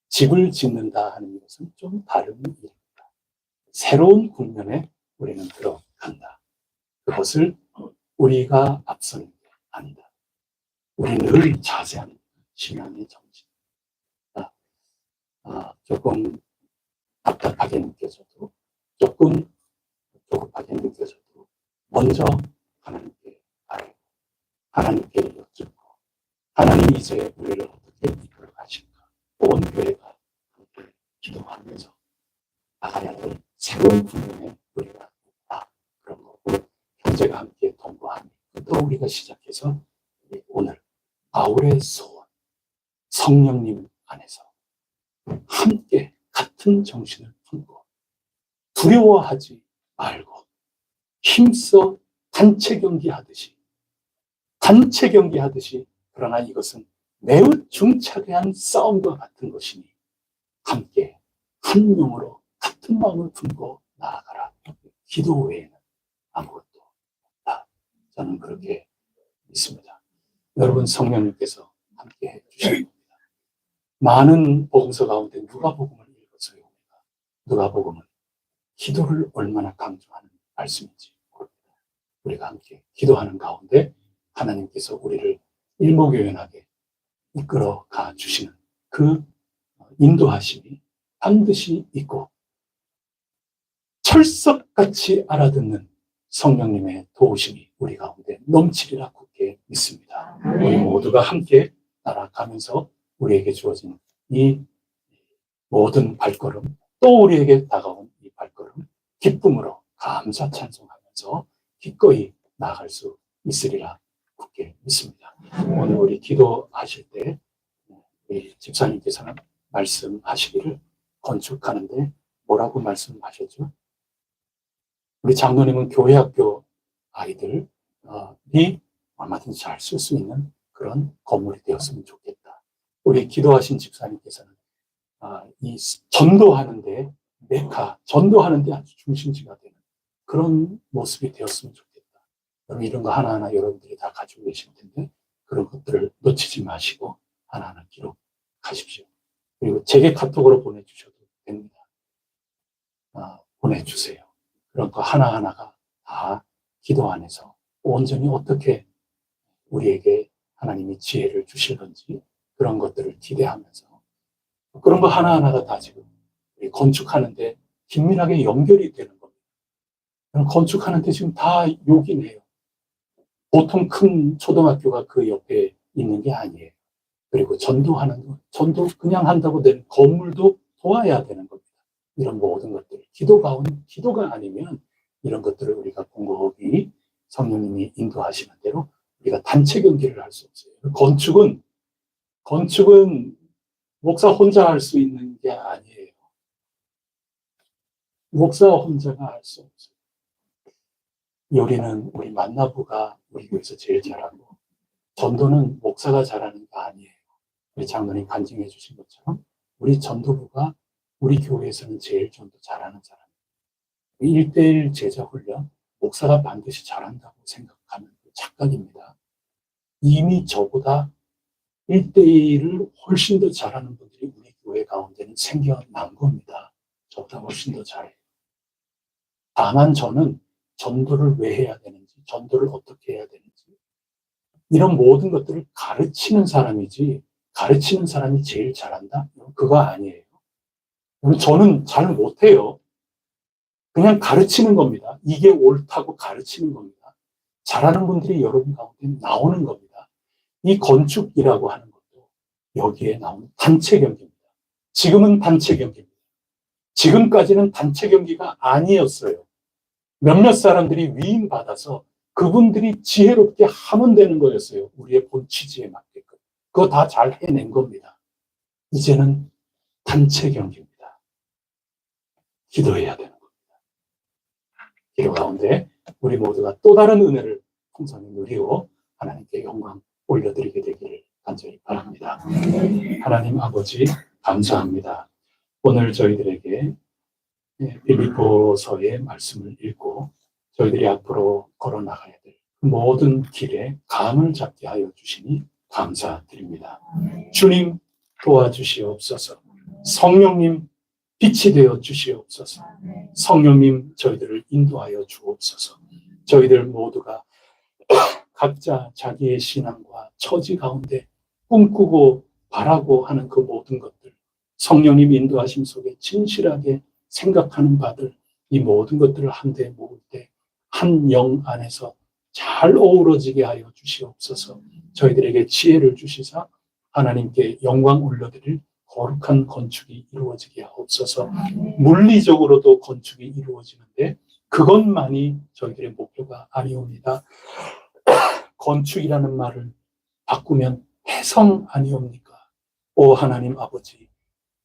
집을 짓는다 하는 것은 좀 다른 일입니다. 새로운 국면에 우리는 들어간다. 그것을 우리가 앞서는 게 아니다. 우리 늘 자세한 신앙의 정신. 조금 답답하게 느껴져도 조금 조급하게 느껴져도 먼저 하나님께 아뢰고 하나님께 여쭙고 하나님이 이제 우리를 어떻게 이끌어 가실까 온 교회가 함께 기도하면서 나가야 될 새로운 국면에 우리가 있다. 그런 거고 형제가 함께 동거하며 또 우리가 시작해서 오늘 바울의 소원 성령님 안에서 함께 같은 정신을 품고 두려워하지 말고 힘써 단체 경기하듯이 그러나 이것은 매우 중차대한 싸움과 같은 것이니 함께 한 영으로 같은 마음을 품고 나아가라. 기도 외에는 아무것도 없다. 저는 그렇게 믿습니다. 여러분 성령님께서 함께 해주십니다. 많은 복음서 가운데 누가복음을 읽었어요. 누가복음은 기도를 얼마나 강조하는 말씀인지 모릅니다. 우리가 함께 기도하는 가운데 하나님께서 우리를 일목요연하게 이끌어 가 주시는 그 인도하심이 반드시 있고 철석같이 알아듣는 성령님의 도우심이 우리 가운데 넘치리라 굳게 믿습니다. 우리 모두가 함께 따라가면서 우리에게 주어진 이 모든 발걸음, 또 우리에게 다가온 이 발걸음 기쁨으로 감사 찬송하면서 기꺼이 나아갈 수 있으리라 굳게 믿습니다. 오늘 우리 기도하실 때 우리 집사님께서는 말씀하시기를 건축하는데 뭐라고 말씀하셨죠? 우리 장로님은 교회 학교 아이들이 얼마든지 잘 쓸 수 있는 그런 건물이 되었으면 좋겠다. 우리 기도하신 집사님께서는 이 전도하는데 메카, 전도하는데 아주 중심지가 되는 그런 모습이 되었으면 좋겠다. 여러분 이런 거 하나하나 여러분들이 다 가지고 계실 텐데 그런 것들을 놓치지 마시고 하나하나 기록하십시오. 그리고 제게 카톡으로 보내주셔도 됩니다. 보내주세요. 그런 거 하나하나가 다 기도 안에서 온전히 어떻게 우리에게 하나님이 지혜를 주실런지 그런 것들을 기대하면서 그런 거 하나하나가 다 지금 우리 건축하는데 긴밀하게 연결이 되는 겁니다. 건축하는데 지금 다 요긴해요. 보통 큰 초등학교가 그 옆에 있는 게 아니에요. 그리고 전도하는 거, 전도 그냥 한다고 된 건물도 도와야 되는 겁니다. 이런 모든 것들, 기도가 아니면 이런 것들을 우리가 공고히 성령님이 인도하시는 대로 우리가 단체 경기를 할 수 없어요. 건축은 목사 혼자 할 수 있는 게 아니에요. 목사 혼자가 할 수 없어요. 요리는 우리 만나부가 우리 교회에서 제일 잘하고 전도는 목사가 잘하는 거 아니에요. 우리 장로님 간증해 주신 것처럼 우리 전도부가 우리 교회에서는 제일 전도 잘하는 사람이에요. 1대1 제자 훈련 목사가 반드시 잘한다고 생각하는 착각입니다. 이미 저보다 1대1을 훨씬 더 잘하는 분들이 우리 교회 가운데는 생겨난 겁니다. 저보다 훨씬 더 잘해요. 다만 저는 전도를 왜 해야 되는지, 전도를 어떻게 해야 되는지 이런 모든 것들을 가르치는 사람이지 가르치는 사람이 제일 잘한다? 그거 아니에요. 저는 잘 못해요. 그냥 가르치는 겁니다. 이게 옳다고 가르치는 겁니다. 잘하는 분들이 여러분 가운데 나오는 겁니다. 이 건축이라고 하는 것도 여기에 나오는 단체 경기입니다. 지금은 단체 경기입니다. 지금까지는 단체 경기가 아니었어요. 몇몇 사람들이 위임받아서 그분들이 지혜롭게 하면 되는 거였어요. 우리의 본 취지에 맞게끔. 그거 다 잘 해낸 겁니다. 이제는 단체 경기입니다. 기도해야 되는 겁니다. 기도 가운데 우리 모두가 또 다른 은혜를 풍성히 누리고 하나님께 영광 올려드리게 되기를 간절히 바랍니다. 하나님 아버지 감사합니다. 오늘 저희들에게 빌립보서의 말씀을 읽고 저희들이 앞으로 걸어나가야 될 모든 길에 감을 잡게 하여 주시니 감사드립니다. 주님 도와주시옵소서. 성령님 빛이 되어 주시옵소서. 성령님 저희들을 인도하여 주옵소서. 저희들 모두가 각자 자기의 신앙과 처지 가운데 꿈꾸고 바라고 하는 그 모든 것들 성령님 인도하심 속에 진실하게 생각하는 바들 이 모든 것들을 한데 모을 때 한 영 안에서 잘 어우러지게 하여 주시옵소서. 저희들에게 지혜를 주시사 하나님께 영광 올려드릴 거룩한 건축이 이루어지게 하옵소서. 물리적으로도 건축이 이루어지는데 그것만이 저희들의 목표가 아니옵니다. 건축이라는 말을 바꾸면 해성 아니옵니까? 오 하나님 아버지,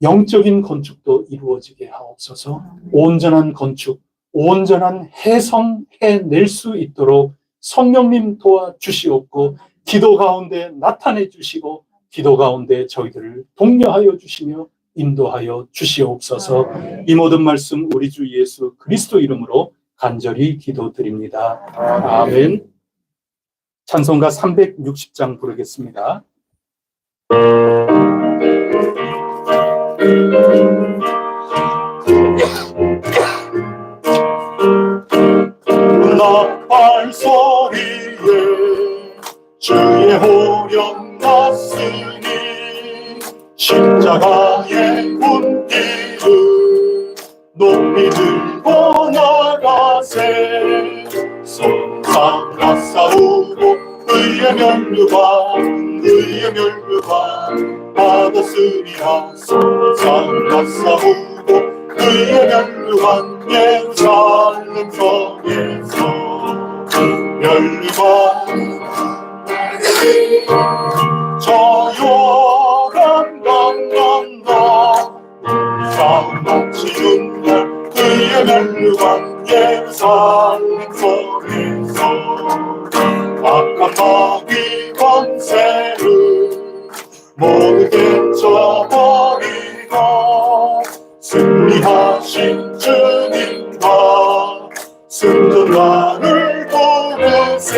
영적인 건축도 이루어지게 하옵소서. 온전한 건축, 온전한 해성해낼 수 있도록 성령님 도와주시옵고 기도 가운데 나타내 주시고 기도 가운데 저희들을 독려하여 주시며 인도하여 주시옵소서. 이 모든 말씀 우리 주 예수 그리스도 이름으로 간절히 기도드립니다. 아멘. 찬송가 360장 부르겠습니다. 나팔 소리에 주의 호령 났으니 십자가의 문길을 높이 들고 나가세. 성상과 싸우고 의의 면류관 받았으리라. 성상과 싸우고 의의 면류관 예루살렘 성에서 면류관 저 요단 건너 싸움 마치는 날 의의 면류관 예루살렘 성에서 악한 마귀 권세를 모두 깨쳐버리고 승리하신 주님과 승전관을 부르세.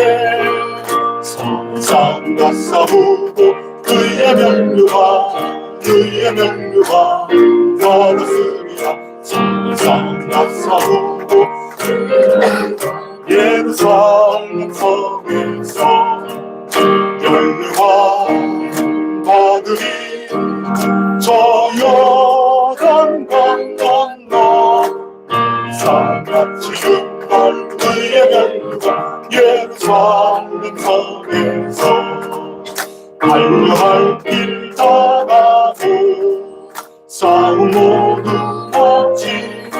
성상과 싸우고 의의 면류관 받았으리라. 성상과 싸우고 예루살렘 성에서 면류관 받으리. 저 요단 건너 이삭같이 날 의의 면류관 예루살렘 성에서 달려할 길 다 가고 싸움 모두 마치고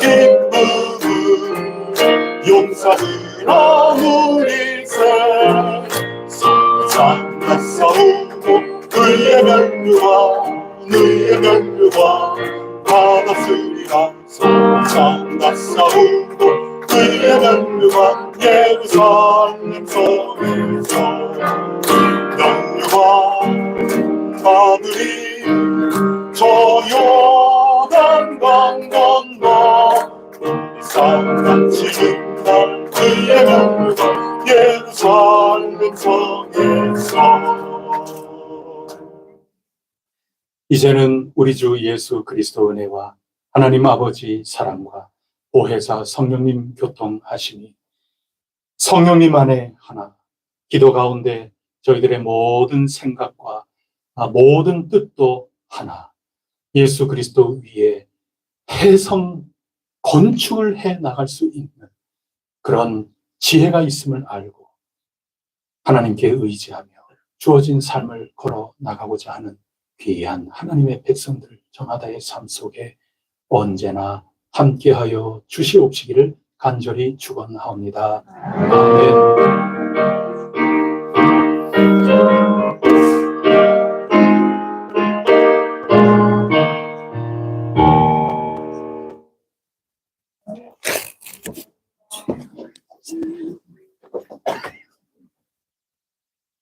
기쁨은 용사들아 누리세. 성상과 싸우고 의의 면류관 받았으리라. 성상과 싸우고 의의 면류관 예루살렘 성에서 면류관 받으리. 저 요단 강 건너 이삭같이 날 의의 면류관 예루살렘 성에서. 이제는 우리 주 예수 그리스도 은혜와 하나님 아버지 사랑과 보혜사 성령님 교통하심이 성령님 안에 하나 기도 가운데 저희들의 모든 생각과 모든 뜻도 하나 예수 그리스도 위에 해성 건축을 해 나갈 수 있는 그런 지혜가 있음을 알고 하나님께 의지하며 주어진 삶을 걸어 나가고자 하는 귀한 하나님의 백성들 저마다의 삶 속에 언제나 함께하여 주시옵시기를 간절히 축원하옵니다. 아멘.